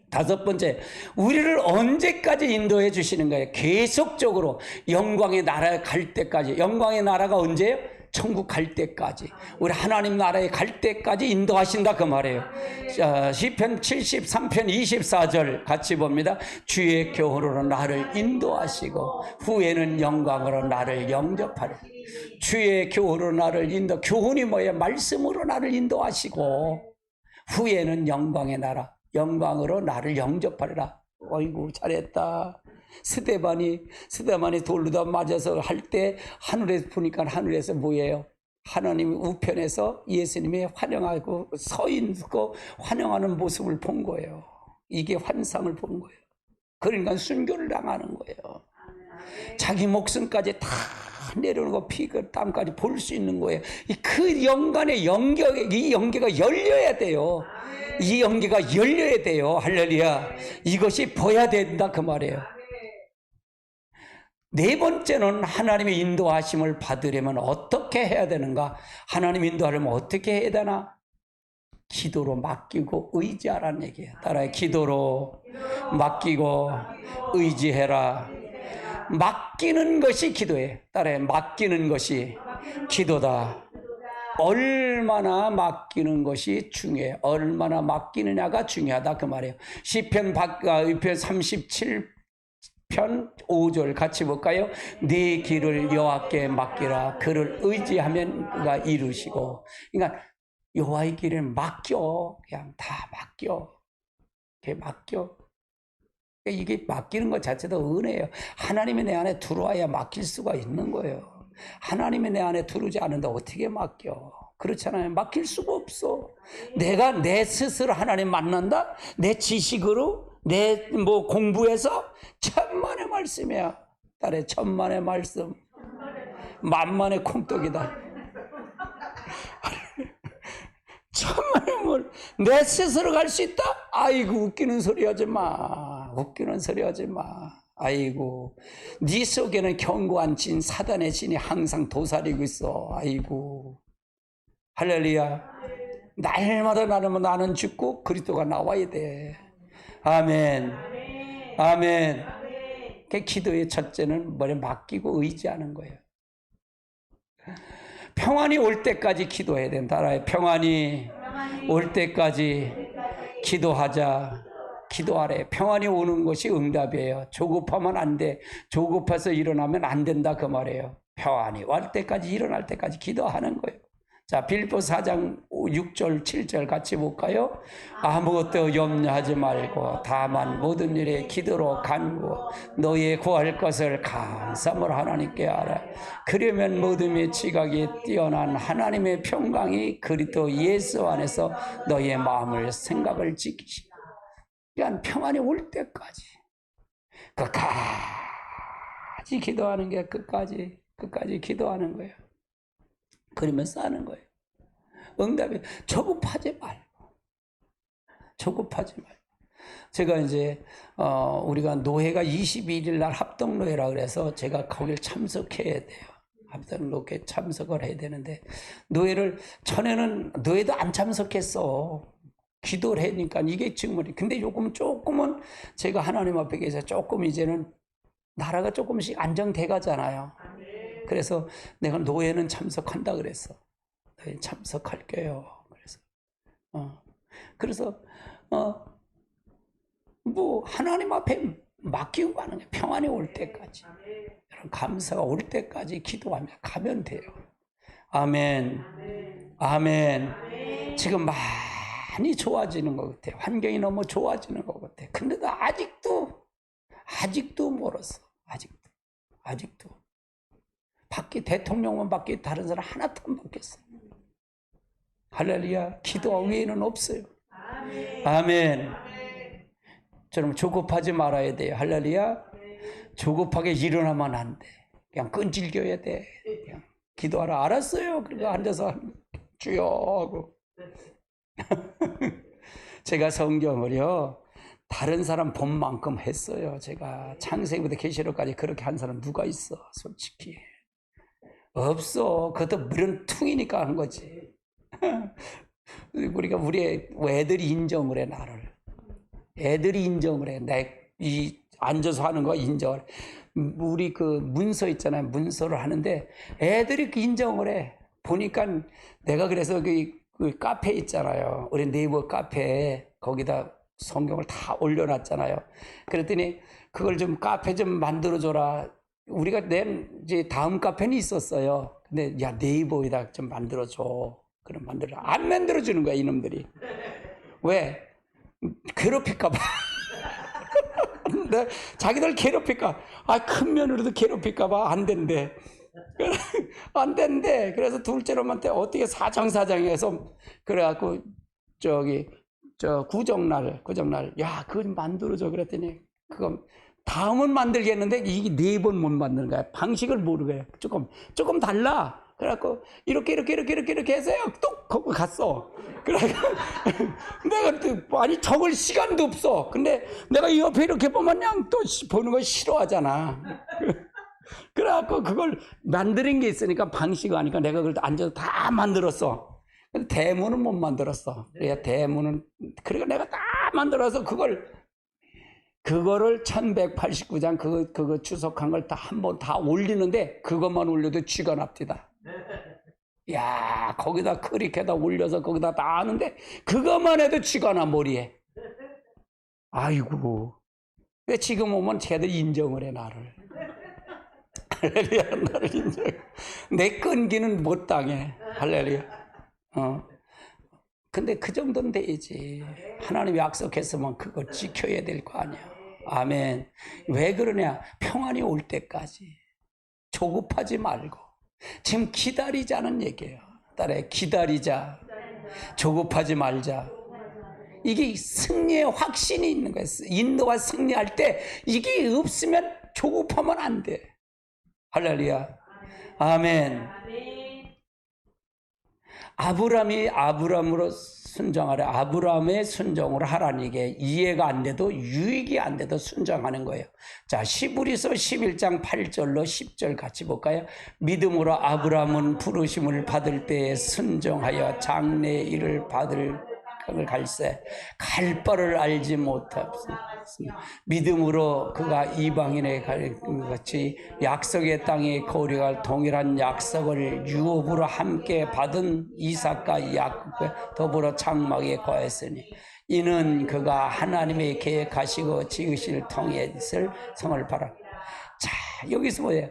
다섯 번째, 우리를 언제까지 인도해 주시는 거예요? 계속적으로 영광의 나라에 갈 때까지. 영광의 나라가 언제예요? 천국 갈 때까지. 우리 하나님 나라에 갈 때까지 인도하신다 그 말이에요. 시편 73편 24절 같이 봅니다. 주의 교훈으로 나를 인도하시고 후에는 영광으로 나를 영접하리. 주의 교훈으로 나를 교훈이 뭐예요? 말씀으로 나를 인도하시고 후에는 영광의 나라, 영광으로 나를 영접하리라. 어이구 잘했다. 스데반이 돌로다 맞아서 할 때 하늘에서 보니까 하늘에서 뭐예요? 하나님 우편에서 예수님이 환영하고 서 있고 환영하는 모습을 본 거예요. 이게 환상을 본 거예요. 그러니까 순교를 당하는 거예요. 자기 목숨까지 다 내려오고 피가 땀까지 볼 수 있는 거예요. 그 연간의 이 연계가 열려야 돼요. 이 연계가 열려야 돼요. 할렐루야. 이것이 보여야 된다 그 말이에요. 네 번째는 하나님의 인도하심을 받으려면 어떻게 해야 되는가? 하나님 인도하려면 어떻게 해야 되나? 기도로 맡기고 의지하라는 얘기예요. 따라해. 기도로 맡기고 의지해라. 맡기는 것이 기도예요. 따라해. 맡기는 것이 기도다. 얼마나 맡기는 것이 중요해요. 얼마나 맡기느냐가 중요하다 그 말이에요. 시편 37편 5절 같이 볼까요? 네 길을 여호와께 맡기라. 그를 의지하면 그가 이루시고. 그러니까 여호와의 길을 맡겨. 그냥 다 맡겨. 이렇게 맡겨. 이게 맡기는 것 자체도 은혜예요. 하나님이 내 안에 들어와야 맡길 수가 있는 거예요. 하나님이 내 안에 들어오지 않는데 어떻게 맡겨? 그렇잖아요. 맡길 수가 없어. 내가 내 스스로 하나님 만난다? 내 지식으로? 내 공부해서? 천만의 말씀이야. 딸의 천만의 말씀. 만만의 콩떡이다. 참으면 내 스스로 갈 수 있다? 아이고 웃기는 소리 하지 마. 웃기는 소리 하지 마. 아이고 네 속에는 견고한 진 사단의 진이 항상 도사리고 있어. 아이고 할렐루야. 날마다 나는 죽고 그리스도가 나와야 돼. 아멘. 아멘. 그 기도의 첫째는 뭐래 맡기고 의지하는 거예요. 평안이 올 때까지 기도해야 된다. 평안이 올 때까지 기도하자. 기도하래. 평안이 오는 것이 응답이에요. 조급하면 안 돼. 조급해서 일어나면 안 된다 그 말이에요. 평안이 올 때까지 일어날 때까지 기도하는 거예요. 자, 빌립보 4장 6절 7절 같이 볼까요? 아무것도 염려하지 말고 다만 모든 일에 기도로 간구 너희의 구할 것을 감사함으로 하나님께 하라. 그러면 모든 의 지각이 뛰어난 하나님의 평강이 그리스도 예수 안에서 너희의 마음을 생각을 지키시라. 그러니까 평안이 올 때까지 끝까지 기도하는 게 끝까지 기도하는 거예요. 그러면서 하는 거예요. 응답이 조급하지 말고. 제가 이제 우리가 노회가 22일 날 합동노회라 그래서 제가 거길 참석해야 돼요. 합동노회 참석을 해야 되는데 전에는 노회도 안 참석했어. 기도를 하니까 이게 증거리. 근데 조금은 제가 하나님 앞에 계셔 조금 이제는 나라가 조금씩 안정돼 가잖아요. 그래서 내가 노예는 참석한다 그랬어. 참석할게요. 그래서 뭐 하나님 앞에 맡기고 가는 거예요. 평안이 올 때까지. 여러분 감사가 올 때까지 기도하며 가면 돼요. 아멘. 아멘. 지금 많이 좋아지는 것 같아요. 환경이 너무 좋아지는 것 같아요. 근데도 아직도 멀었어. 아직도. 밖에 대통령만 밖에 다른 사람 하나도 안 받겠어. 할렐루야. 기도 외에는 없어요. 아멘. 저는 조급하지 말아야 돼요. 할렐루야. 조급하게 일어나면 안 돼. 그냥 끈질겨야 돼. 그냥 기도하라. 알았어요. 그리고 앉아서 주여 하고. 제가 성경을요. 다른 사람 본 만큼 했어요. 제가 창세기부터 계시록까지 그렇게 한 사람 누가 있어? 솔직히. 없어. 그것도 무련퉁이니까 하는 거지. 우리 애들이 인정을 해, 나를. 애들이 인정을 해. 앉아서 하는 거 인정을 해. 우리 그 문서 있잖아요. 문서를 하는데 애들이 인정을 해. 보니까 내가 그래서 그 카페 있잖아요. 우리 네이버 카페에 거기다 성경을 다 올려놨잖아요. 그랬더니 그걸 좀 카페 좀 만들어줘라. 우리가 이제 다음 카페는 있었어요. 근데 야 네이버에다 좀 만들어줘. 그럼 안 만들어주는 거야 이놈들이. 왜? 괴롭힐까 봐. 자기들 괴롭힐까. 큰 며느리도 괴롭힐까 봐 안 된대. 안 된대. 그래서 둘째로한테 어떻게 사장해서 그래갖고 구정날 야 그거 좀 만들어줘 그랬더니 그거 다음은 만들겠는데 이게 4번 못 만드는 거야. 방식을 모르게 조금 달라. 그래갖고 이렇게 해서요. 뚝 거기 갔어. 그래갖고 내가 아니 적을 시간도 없어. 근데 내가 이 옆에 이렇게 보면 그냥 또 보는 거 싫어하잖아. 그래갖고 그걸 만드는 게 있으니까 방식을 하니까 내가 그걸 앉아서 다 만들었어. 근데 대문은 못 만들었어. 그래야 대문은 그러니까 내가 다 만들어서 그거를 1189장 그거 추석한 걸 다 한번 다 올리는데 그것만 올려도 쥐가 납디다. 야 거기다 크리켓에다 올려서 거기다 다 하는데 그것만 해도 쥐가 나 머리에. 아이고 왜 지금 오면 쟤들 인정을 해 나를. 할렐루야. 나를 인정해. 내 끈기는 못 당해. 할렐루야. 근데 그 정도는 되지. 하나님이 약속했으면 그거 지켜야 될 거 아니야. 아멘. 왜 그러냐? 평안이 올 때까지 조급하지 말고 지금 기다리자는 얘기예요. 따라해. 기다리자. 조급하지 말자. 이게 승리의 확신이 있는 거예요. 인도가 승리할 때 이게 없으면 조급하면 안 돼. 할렐루야. 아멘. 아브라함이 아브라함으로 순종하라. 아브라함의 순종으로 하나님께 이해가 안 돼도 유익이 안 돼도 순종하는 거예요. 자, 히브리서 11장 8절로 10절 같이 볼까요? 믿음으로 아브라함은 부르심을 받을 때에 순종하여 장래의 일을 받을 걸 갈새 갈 바를 알지 못했습니다. 믿음으로 그가 이방인의 같이 약속의 땅에 거리가 동일한 약속을 유업으로 함께 받은 이삭과 야곱과 더불어 장막에 거했으니 이는 그가 하나님의 계획하시고 지으실 통해서 성을 바라. 자, 여기서 뭐예요?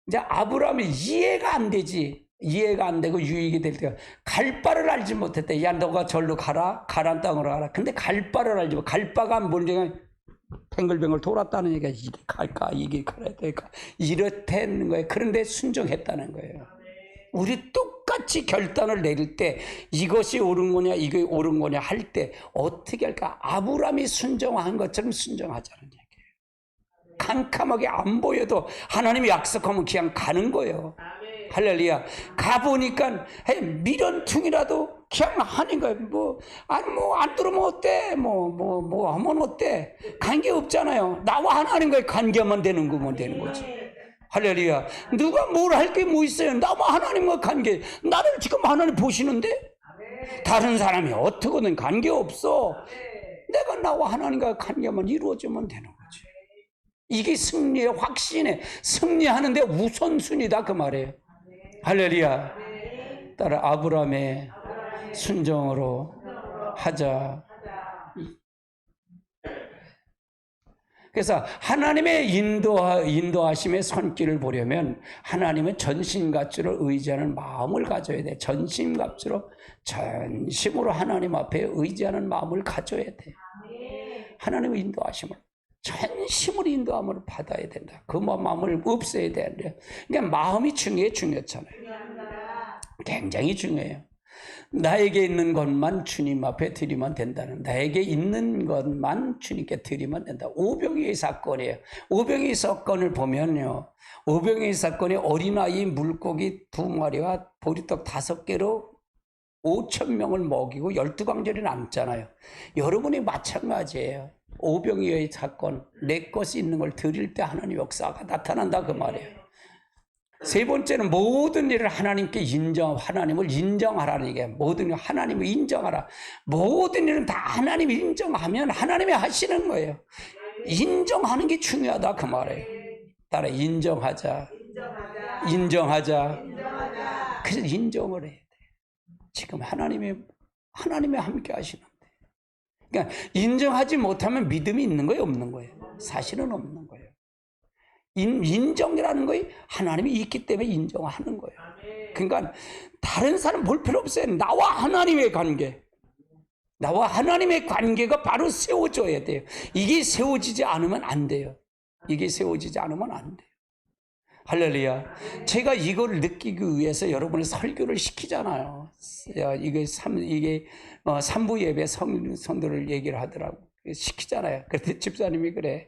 이제 아브라함이 이해가 안 되지. 이해가 안 되고 유익이 될 때가 갈 바를 알지 못했대. 야, 너가 절로 가라. 가란 땅으로 가라. 근데 갈 바를 알지 못. 갈 바가 뭔지 뱅글뱅글 돌았다는 얘기가 이게 갈까 이게 가야 될까 이렇다는 거예요. 그런데 순종했다는 거예요. 우리 똑같이 결단을 내릴 때 이것이 옳은 거냐 이게 옳은 거냐 할 때 어떻게 할까? 아브라함이 순종한 것처럼 순종하자는 얘기예요. 캄캄하게 안 보여도 하나님이 약속하면 그냥 가는 거예요. 할렐루야. 가보니까 미련퉁이라도 그냥 하는 거예요. 안 들으면 어때? 하면 어때? 관계 없잖아요. 나와 하나님과의 관계만 되는 거면 되는 거지. 할렐루야. 누가 뭘 할 게 뭐 있어요? 나와 하나님과 관계. 나를 지금 하나님 보시는데? 다른 사람이 어떻게든 관계 없어. 내가 나와 하나님과 관계만 이루어지면 되는 거지. 이게 승리의 확신에 승리하는데 우선순위다 그 말이에요. 할렐루야. 따라 아브라함의 순종으로 하자. 그래서 하나님의 인도하심의 손길을 보려면 하나님은 전심갑주를 의지하는 마음을 가져야 돼. 전심갑주로 전심으로 하나님 앞에 의지하는 마음을 가져야 돼. 하나님의 인도하심을 전심으로 인도함을 받아야 된다. 그 마음을 없애야 되는데, 그러니까 마음이 중요했잖아요. 굉장히 중요해요. 나에게 있는 것만 주님 앞에 드리면 된다는, 나에게 있는 것만 주님께 드리면 된다. 오병이의 사건이에요. 오병이의 사건을 보면요, 오병이의 사건이 어린아이 물고기 2마리와 보리떡 5개로 5,000명을 먹이고 12광절이 남잖아요. 여러분이 마찬가지예요. 오병이어의 사건, 내 것이 있는 걸 드릴 때 하나님 역사가 나타난다 그 말이에요. 세 번째는 모든 일을 하나님께 하나님을 인정하라는 얘기예요. 모든 일 하나님을 인정하라. 모든 일은 다 하나님을 인정하면 하나님이 하시는 거예요. 인정하는 게 중요하다 그 말이에요. 따라 인정하자. 그래서 인정을 해야 돼. 지금 하나님이 함께 하시는데. 그러니까 인정하지 못하면 믿음이 있는 거예요, 없는 거예요? 사실은 없는 거예요. 인정이라는 거에 하나님이 있기 때문에 인정하는 거예요. 그러니까 다른 사람 볼 필요 없어요. 나와 하나님의 관계. 나와 하나님의 관계가 바로 세워져야 돼요. 이게 세워지지 않으면 안 돼요. 이게 세워지지 않으면 안 돼요. 할렐루야. 제가 이걸 느끼기 위해서 여러분의 설교를 시키잖아요. 이게 3부 예배 성도를 얘기를 하더라고. 시키잖아요. 그런데 집사님이 그래.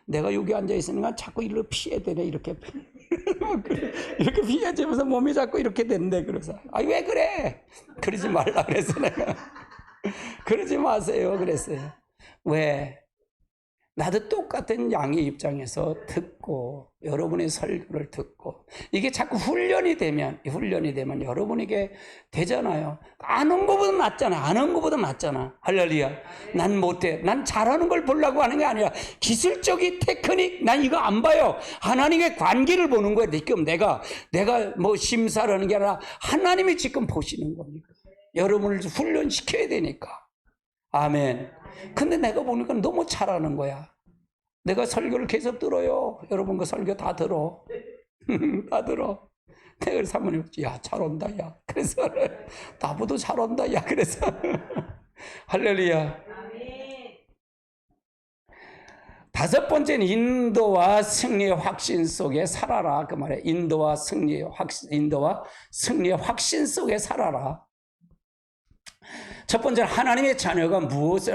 내가 여기 앉아 있으니까 자꾸 일로 피해야 되네. 이렇게 피해지면서 몸이 자꾸 이렇게 된대. 그래서 왜 그래? 그러지 말라 그랬어 내가. 그러지 마세요 그랬어요. 왜? 나도 똑같은 양의 입장에서 듣고 여러분의 설교를 듣고 이게 자꾸 훈련이 되면 여러분에게 되잖아요. 안 온 것보다 낫잖아. 안 온 것보다 낫잖아. 할렐루야. 난 못해. 난 잘하는 걸 보려고 하는 게 아니라 기술적인 테크닉 난 이거 안 봐요. 하나님의 관계를 보는 거예요. 지금 내가 뭐 심사를 하는 게 아니라 하나님이 지금 보시는 겁니다. 여러분을 훈련시켜야 되니까. 아멘. 근데 내가 보니까 너무 잘하는 거야. 내가 설교를 계속 들어요. 여러분 그 설교 다 들어. 다 들어. 내가 사모님, 야, 잘한다, 야. 그래서, 나보다 잘한다, 야. 그래서, 할렐루야. 다섯 번째는 인도와 승리의 확신 속에 살아라. 그 말에 인도와 승리의 확신 속에 살아라. 첫 번째는 하나님의 자녀가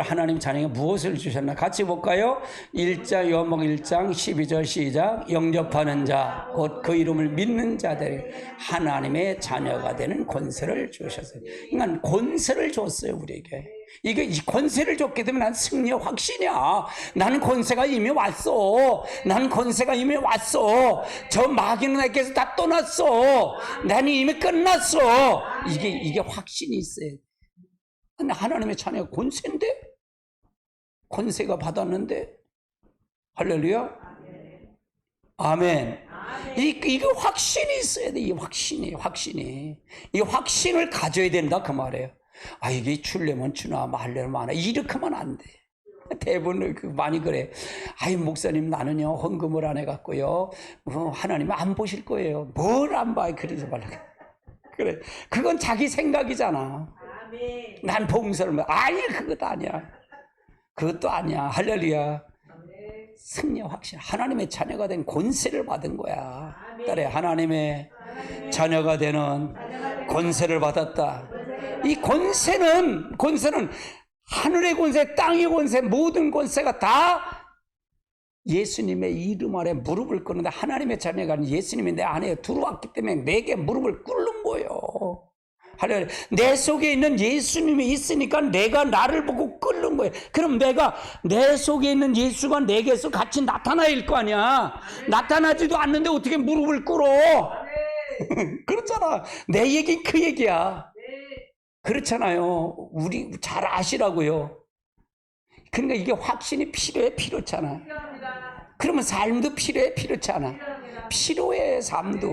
하나님 자녀가 무엇을 주셨나? 같이 볼까요? 1장, 요한복음 1장 12절 시작. 영접하는 자, 곧 그 이름을 믿는 자들이 하나님의 자녀가 되는 권세를 주셨어요. 그러니까 권세를 줬어요, 우리에게. 이게 이 권세를 줬기 때문에 난 승리의 확신이야. 나는 권세가 이미 왔어. 나는 권세가 이미 왔어. 저 마귀는 내게서 다 떠났어. 나는 이미 끝났어. 이게 확신이 있어요. 근데 하나님의 자녀가 권세인데? 권세가 받았는데? 할렐루야? 아멘. 이거 확신이 있어야 돼. 이 확신이. 이 확신을 가져야 된다. 그 말이에요. 이게 주려면 주나 말려면 마나 이렇게만 안 돼. 대부분 많이 그래. 목사님 나는요 헌금을 안 해갖고요 하나님은 안 보실 거예요. 뭘 안 봐? 그러지 말라고. 그래. 그건 자기 생각이잖아. 난 봉사를 그것도 아니야. 그것도 아니야. 할렐루야. 승리 확신. 하나님의 자녀가 된 권세를 받은 거야. 딸에 하나님의 자녀가 되는 권세를 받았다. 이 권세는 하늘의 권세, 땅의 권세, 모든 권세가 다 예수님의 이름 아래 무릎을 꿇는데 하나님의 자녀가 아닌 예수님이 내 안에 들어왔기 때문에 내게 무릎을 꿇는 거예요. 할렐루야. 내 속에 있는 예수님이 있으니까 내가 나를 보고 끓는 거예요. 그럼 내 속에 있는 예수가 내게서 같이 나타나일 거 아니야. 나타나지도 않는데 어떻게 무릎을 꿇어? 그렇잖아. 내 얘기는 그 얘기야. 그렇잖아요. 우리 잘 아시라고요. 그러니까 이게 확신이 필요해, 필요찮아. 그러면 삶도 필요해, 필요찮아. 필요해, 삶도.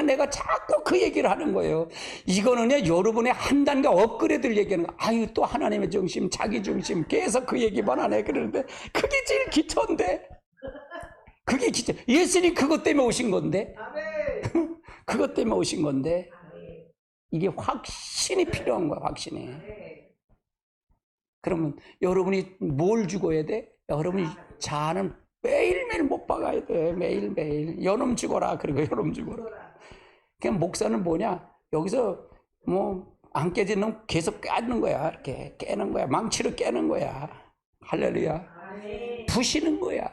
내가 자꾸 그 얘기를 하는 거예요. 이거는요, 여러분의 한 단계 업그레이드를 얘기하는 거예요. 또 하나님의 중심, 자기 중심, 계속 그 얘기만 하네. 그러는데, 그게 제일 기초인데. 그게 기초. 예수님 그것 때문에 오신 건데. 그것 때문에 오신 건데. 이게 확신이 필요한 거야, 확신이. 그러면 여러분이 뭘 죽어야 돼? 여러분이 자는 매일매일 못 박아야 돼. 매일매일. 연음 죽어라. 그리고 연음 죽어라. 그냥 목사는 뭐냐? 여기서 안 깨진 놈 계속 깨는 거야. 이렇게 깨는 거야. 망치로 깨는 거야. 할렐루야. 부시는 거야.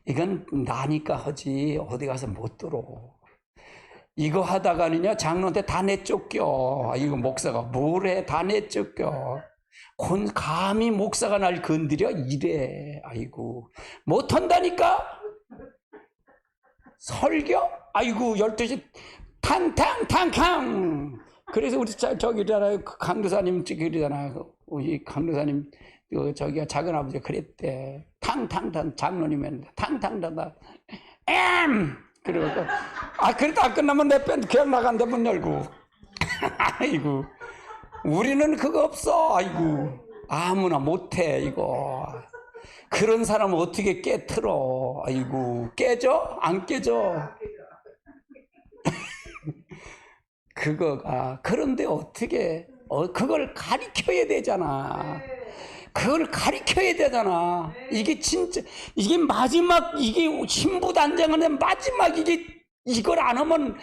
이건 나니까 하지. 어디 가서 못 들어. 이거 하다가는요, 장로한테 다 내쫓겨. 이거 목사가 뭘 해? 다 내쫓겨. 감히 목사가 날 건드려? 이래. 아이고. 못한다니까? 설교? 12시 탕탕탕탕. 그래서 우리 저기잖아요. 강도사님 그러잖아요. 우리 강도사님 저기가 작은 아버지가 그랬대. 탕탕탕 장로님은 탕탕탕탕. 그리고 그래도 안 끝나면 내 밴드 그냥 나간다 문 열고. 아이고. 우리는 그거 없어. 아이고. 아무나 못해 이거. 그런 사람은 어떻게 깨트려. 아이고. 깨져? 안 깨져? 그거가. 그런데 어떻게 그걸 가르쳐야 되잖아. 그걸 가르쳐야 되잖아. 이게 진짜 이게 마지막 이게 신부단장하는데 마지막 이걸 안 하면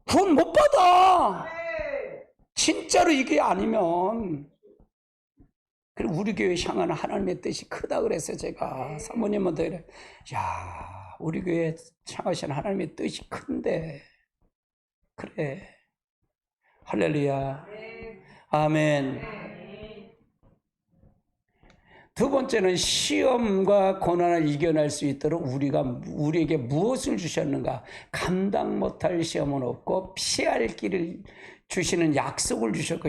구원 못 받아. 진짜로 이게 아니면. 그리고 우리 교회 향하는 하나님의 뜻이 크다 그래서 제가 사모님한테 그래. 야, 우리 교회 향하시는 하나님의 뜻이 큰데. 그래. 할렐루야. 아멘. 두 번째는 시험과 고난을 이겨낼 수 있도록 우리에게 무엇을 주셨는가? 감당 못할 시험은 없고 피할 길을 주시는 약속을 주셨고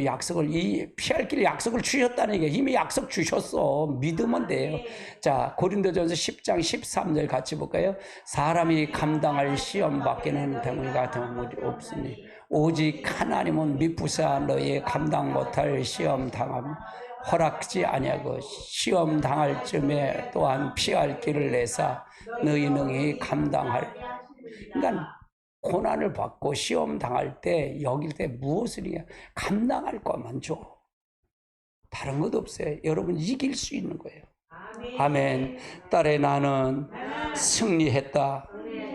피할 길 약속을 주셨다는 얘기예요. 이미 약속 주셨어. 믿으면 돼요. 자, 고린도전서 10장 13절 같이 볼까요? 사람이 감당할 시험 밖에는 대물 같은 것이 없으니 오직 하나님은 미쁘사 너희의 감당 못할 시험 당함 허락지 아니하고 시험 당할 쯤에 또한 피할 길을 내사 너희 능히 감당할. 그러니까 고난을 받고 시험 당할 때 여길 때 무엇을 해야 감당할 것만 줘. 다른 것 없어요. 여러분 이길 수 있는 거예요. 아멘. 딸의 나는 승리했다.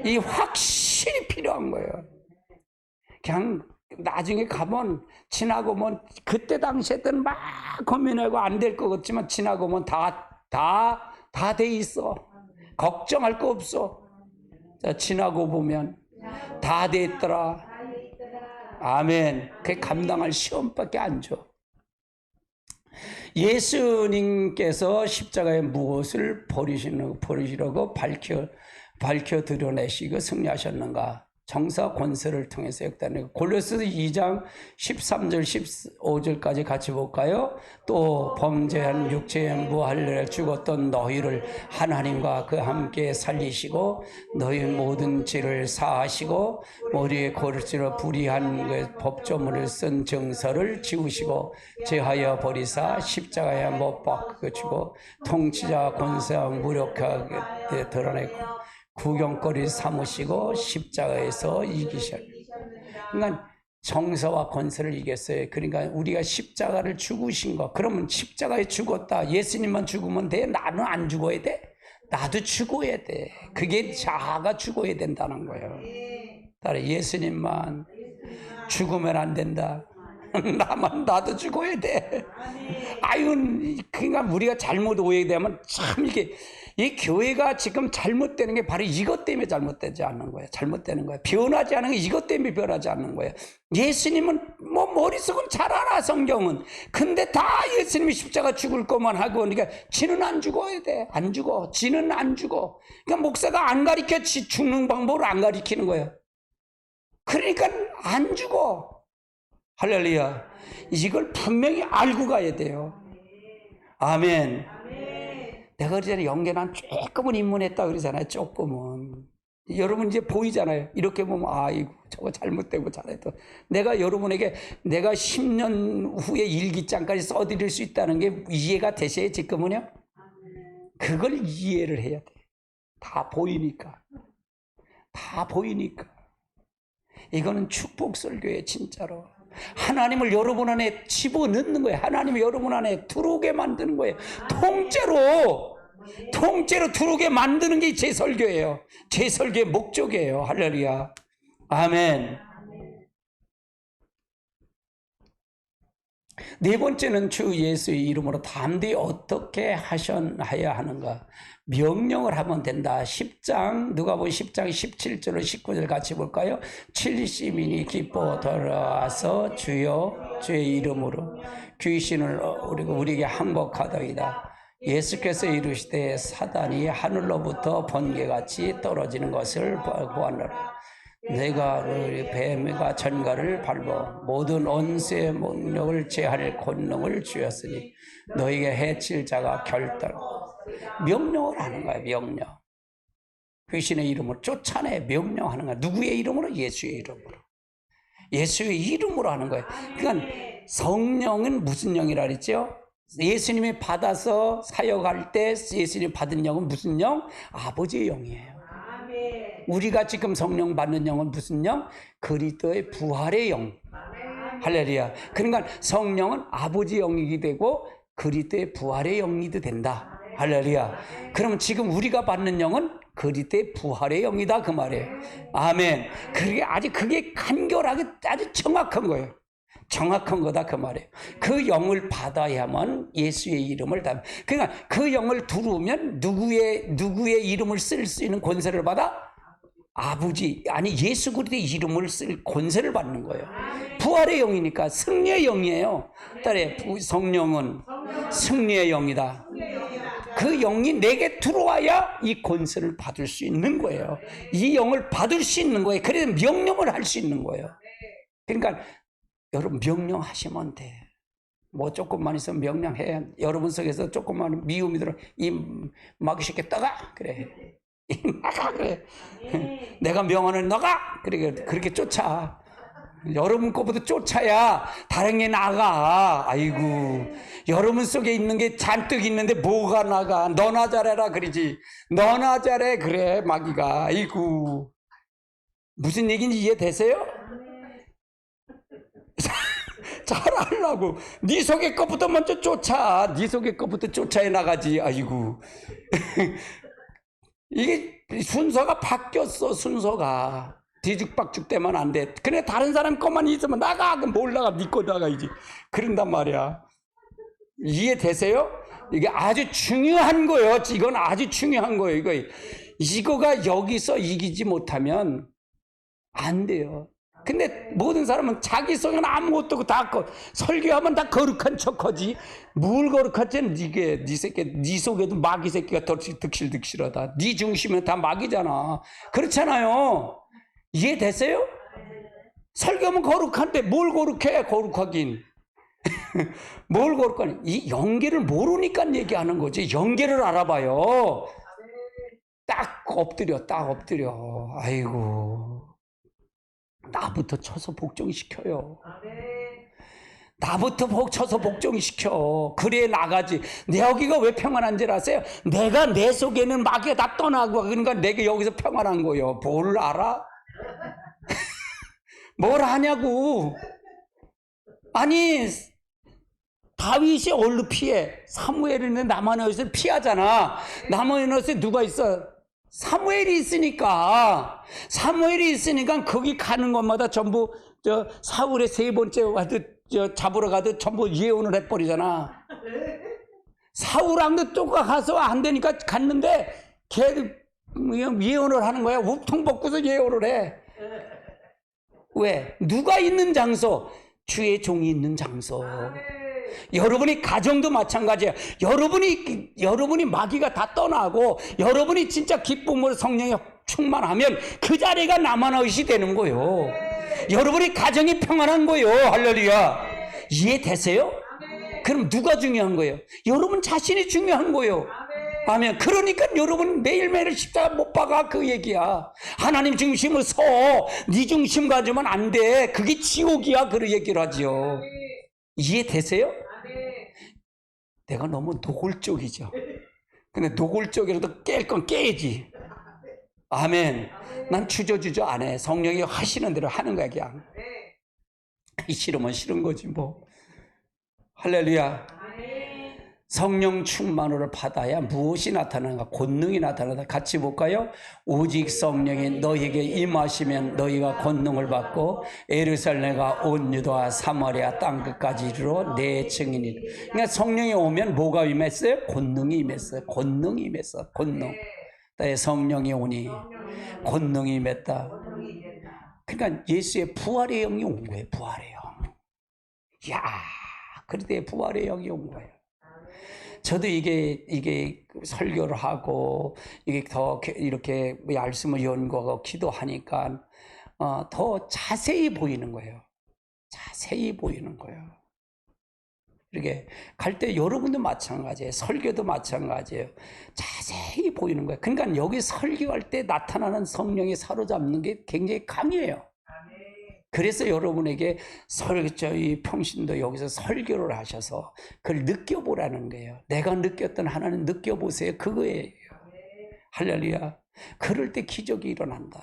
이 확신이 필요한 거예요. 그냥 나중에 가면 지나고 뭐 그때 당시에 때는 막 고민하고 안 될 것 같지만 지나고 면 다 돼 있어. 걱정할 거 없어. 자, 지나고 보면 다 돼 있더라. 아멘. 그게 감당할 시험밖에 안 줘. 예수님께서 십자가에 무엇을 버리시려고 밝혀 드러내시고 승리하셨는가? 정사 권세를 통해서 역단하고. 골로새서 2장 13절 15절까지 같이 볼까요? 또 범죄한 육체에 무할례 죽었던 너희를 하나님과 그 함께 살리시고 너희 모든 죄를 사하시고 머리에 고르시러 불의한 그 법조문을 쓴 정서를 지우시고 제하여 버리사 십자가에 못 박으시고 통치자 권세와 무력하게 드러내고 구경거리 삼으시고 십자가에서 이기셨어요. 그러니까 정서와 권세를 이겼어요. 그러니까 우리가 십자가를 죽으신 거. 그러면 십자가에 죽었다. 예수님만 죽으면 돼? 나는 안 죽어야 돼? 나도 죽어야 돼. 그게 자아가 죽어야 된다는 거예요. 따라 예수님만 죽으면 안 된다. 나도 죽어야 돼. 아유, 그러니까 우리가 잘못 오해되면 참 이 교회가 지금 잘못되는 게 바로 이것 때문에 잘못되지 않는 거예요. 잘못되는 거예요. 변하지 않는 게 이것 때문에 변하지 않는 거예요. 예수님은 뭐 머릿속은 잘 알아, 성경은. 근데 다 예수님이 십자가 죽을 것만 하고, 그러니까 지는 안 죽어야 돼. 안 죽어. 지는 안 죽어. 그러니까 목사가 안 가르쳐 죽는 방법을 안 가르치는 거예요. 그러니까 안 죽어. 할렐루야. 이걸 분명히 알고 가야 돼요. 아멘. 내가 그러잖아요. 영계는 조금은 입문했다 그러잖아요. 조금은. 여러분 이제 보이잖아요. 이렇게 보면 아이고 저거 잘못되고 잘해도 내가 여러분에게 내가 10년 후에 일기장까지 써드릴 수 있다는 게 이해가 되세요? 지금은요? 그걸 이해를 해야 돼. 다 보이니까. 다 보이니까. 이거는 축복 설교예요. 진짜로. 하나님을 여러분 안에 집어넣는 거예요. 하나님을 여러분 안에 들어오게 만드는 거예요. 통째로 들어오게 만드는 게 제 설교예요. 제 설교의 목적이에요. 할렐루야. 아멘. 네 번째는 주 예수의 이름으로 담대히 어떻게 하셔야 하는가? 명령을 하면 된다. 10장 누가복음 10장 17절로 19절 같이 볼까요? 70인이 기뻐 돌아와서 주여 주의 이름으로 귀신을 우리에게 항복하더이다. 예수께서 이르시되 사단이 하늘로부터 번개같이 떨어지는 것을 보았노라. 내가 우리 뱀과 전갈을 밟아 모든 원수의 능력을 제할 권능을 주었으니 너에게 해칠 자가 결단. 명령을 하는 거야. 명령. 귀신의 이름으로 쫓아내. 명령하는 거야. 누구의 이름으로? 예수의 이름으로. 예수의 이름으로 하는 거예요. 그러니까 성령은 무슨 영이라 그랬죠? 예수님이 받아서 사역할 때 예수님이 받은 영은 무슨 영? 아버지의 영이에요. 우리가 지금 성령 받는 영은 무슨 영? 그리스도의 부활의 영. 할렐루야. 그러니까 성령은 아버지 영이기도 되고 그리스도의 부활의 영이도 된다. 할렐루야. 그러면 지금 우리가 받는 영은 그리스도의 부활의 영이다 그 말이에요. 아멘. 그게 간결하게 아주 정확한 거예요. 정확한 거다 그 말이에요. 그 영을 받아야만 예수의 이름을 담. 그러니까 그 영을 두르면 누구의 이름을 쓸 수 있는 권세를 받아? 아버지, 아니 예수 그리스도의 이름을 쓸 권세를 받는 거예요. 부활의 영이니까 승리의 영이에요. 딸의 성령은 승리의 영이다. 그 영이 내게 들어와야 이 권세를 받을 수 있는 거예요. 이 영을 받을 수 있는 거예요. 그래서 명령을 할 수 있는 거예요. 그러니까 여러분 명령하시면 돼. 뭐 조금만 있으면 명령해. 여러분 속에서 조금만 미움이 들어. 이 막으시겠다가 그래. 나가 그래. 내가 명하는 너가 그래. 그렇게 쫓아. 여러분 거보다 쫓아야 다른 게 나가. 아이고 여러분 속에 있는 게 잔뜩 있는데 뭐가 나가. 너나 잘해라 그러지. 너나 잘해 그래 마귀가. 아이고 무슨 얘기인지 이해되세요? 잘하려고 네 속의 것부터 먼저 쫓아. 네 속의 것부터 쫓아야 나가지. 아이고 이게 순서가 바뀌었어. 순서가 뒤죽박죽 되면 안 돼. 그래 다른 사람 것만 있으면 나가. 그럼 뭘 나가? 네 거 나가야지. 그런단 말이야. 이해되세요? 이게 아주 중요한 거예요. 이건 아주 중요한 거예요. 이거가 여기서 이기지 못하면 안 돼요. 근데 모든 사람은 자기 속에는 아무것도 없고 다 설교하면 다 거룩한 척하지. 뭘 거룩하지? 이게 네 새끼, 네 속에도 마귀 새끼가 득실득실하다. 네 중심은 다 마귀잖아. 그렇잖아요. 이해되세요? 설교하면 거룩한데 뭘 거룩해? 거룩하긴. 뭘 거룩하니? 이 연계를 모르니까 얘기하는 거지. 연계를 알아봐요. 딱 엎드려. 아이고. 나부터 쳐서 복종시켜요. 나부터 쳐서 복종시켜. 그래 나가지. 내 여기가 왜 평안한 줄 아세요? 내가 내 속에는 마귀가 다 떠나고 그러니까 내가 여기서 평안한 거예요. 뭘 알아? 뭘 하냐고. 아니 다윗이 얼른 피해. 사무엘이 있는 남한에서 피하잖아. 남한에서 누가 있어? 사무엘이 있으니까 거기 가는 곳마다 전부 사울의 세 번째 잡으러 가도 전부 예언을 해버리잖아. 사울왕도 또 가서 안 되니까 갔는데 걔 예언을 하는 거야. 우통 벗고서 예언을 해. 왜? 누가 있는 장소? 주의 종이 있는 장소. 여러분이 가정도 마찬가지예요. 여러분이 마귀가 다 떠나고 여러분이 진짜 기쁨으로 성령이 충만하면 그 자리가 남한의시 되는 거예요. 여러분이 가정이 평안한 거예요. 할렐루야. 이해되세요? 그럼 누가 중요한 거예요? 여러분 자신이 중요한 거예요. 아멘. 그러니까 여러분 매일매일 십자가 못 박아 그 얘기야. 하나님 중심을 서. 네 중심 가지면 안 돼. 그게 지옥이야. 그런 얘기를 하지요. 이해되세요? 내가 너무 노골적이죠. 근데 노골적이라도 깰 건 깨야지. 아멘. 난 주저주저 안 해. 성령이 하시는 대로 하는 거야 그냥. 싫으면 싫은 거지 뭐. 할렐루야. 성령 충만으로 받아야 무엇이 나타나는가? 권능이 나타나다. 같이 볼까요? 오직 성령이 너희에게 임하시면 너희가 권능을 받고 예루살렘과 온 유다와 사마리아 땅끝까지 이르러 내 증인이라. 그러니까 성령이 오면 뭐가 임했어요? 권능이 임했어요. 권능이 임했어. 권능. 나의 성령이 오니 권능이 임했다. 그러니까 예수의 부활의 영이 온 거예요. 부활의 영. 이야, 그때 부활의 영이 온 거예요. 저도 이게 설교를 하고 이게 더 이렇게 말씀을 연구하고 기도하니까 더 자세히 보이는 거예요. 자세히 보이는 거예요. 이렇게 갈 때 여러분도 마찬가지예요. 설교도 마찬가지예요. 자세히 보이는 거예요. 그러니까 여기 설교할 때 나타나는 성령이 사로잡는 게 굉장히 강해요. 그래서 여러분에게 저희 평신도 여기서 설교를 하셔서 그걸 느껴보라는 거예요. 내가 느꼈던 하나는 느껴보세요. 그거예요. 할렐루야. 그럴 때 기적이 일어난다.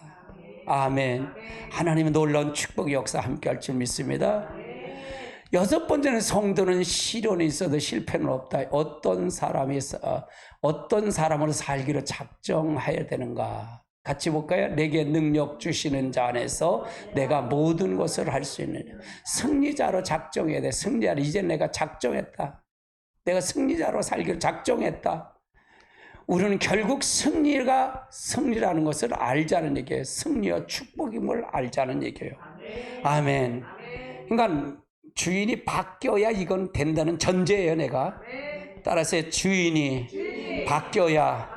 아멘. 하나님의 놀라운 축복의 역사 함께 할 줄 믿습니다. 여섯 번째는 성도는 시련이 있어도 실패는 없다. 어떤 사람으로 살기로 작정해야 되는가? 같이 볼까요? 내게 능력 주시는 자 안에서 내가 모든 것을 할 수 있는 승리자로 작정해야 돼. 승리자로 이제 내가 작정했다. 내가 승리자로 살기로 작정했다. 우리는 결국 승리라는 것을 알자는 얘기예요. 승리와 축복임을 알자는 얘기예요. 아멘. 그러니까 주인이 바뀌어야 이건 된다는 전제예요. 내가 따라서 주인이 바뀌어야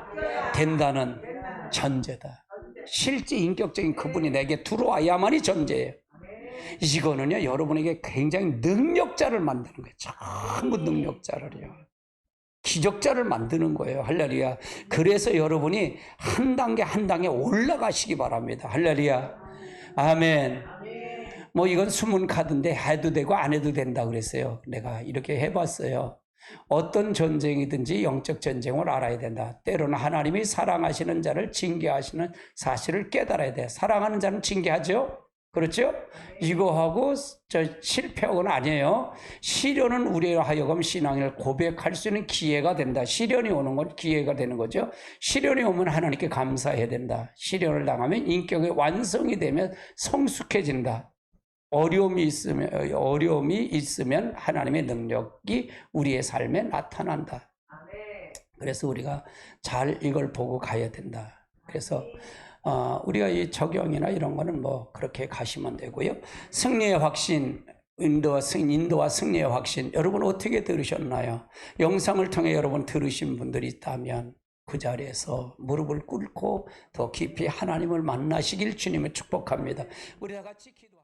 된다는 전제다. 실제 인격적인 그분이 내게 들어와야만이 전제예요. 이거는요 여러분에게 굉장히 능력자를 만드는 거예요. 전부 능력자를요. 기적자를 만드는 거예요. 할렐루야. 그래서 여러분이 한 단계 한 단계 올라가시기 바랍니다. 할렐루야. 아멘. 뭐 이건 숨은 카드인데 해도 되고 안 해도 된다 그랬어요. 내가 이렇게 해봤어요. 어떤 전쟁이든지 영적 전쟁을 알아야 된다. 때로는 하나님이 사랑하시는 자를 징계하시는 사실을 깨달아야 돼. 사랑하는 자는 징계하죠. 그렇죠? 이거하고 실패하고는 아니에요. 시련은 우리로 하여금 신앙을 고백할 수 있는 기회가 된다. 시련이 오는 건 기회가 되는 거죠. 시련이 오면 하나님께 감사해야 된다. 시련을 당하면 인격의 완성이 되면 성숙해진다. 어려움이 있으면 하나님의 능력이 우리의 삶에 나타난다. 그래서 우리가 잘 이걸 보고 가야 된다. 그래서 우리가 이 적용이나 이런 거는 뭐 그렇게 가시면 되고요. 승리의 확신, 인도와 승리의 확신, 여러분 어떻게 들으셨나요? 영상을 통해 여러분 들으신 분들이 있다면 그 자리에서 무릎을 꿇고 더 깊이 하나님을 만나시길 주님을 축복합니다. 우리 다 같이 기도.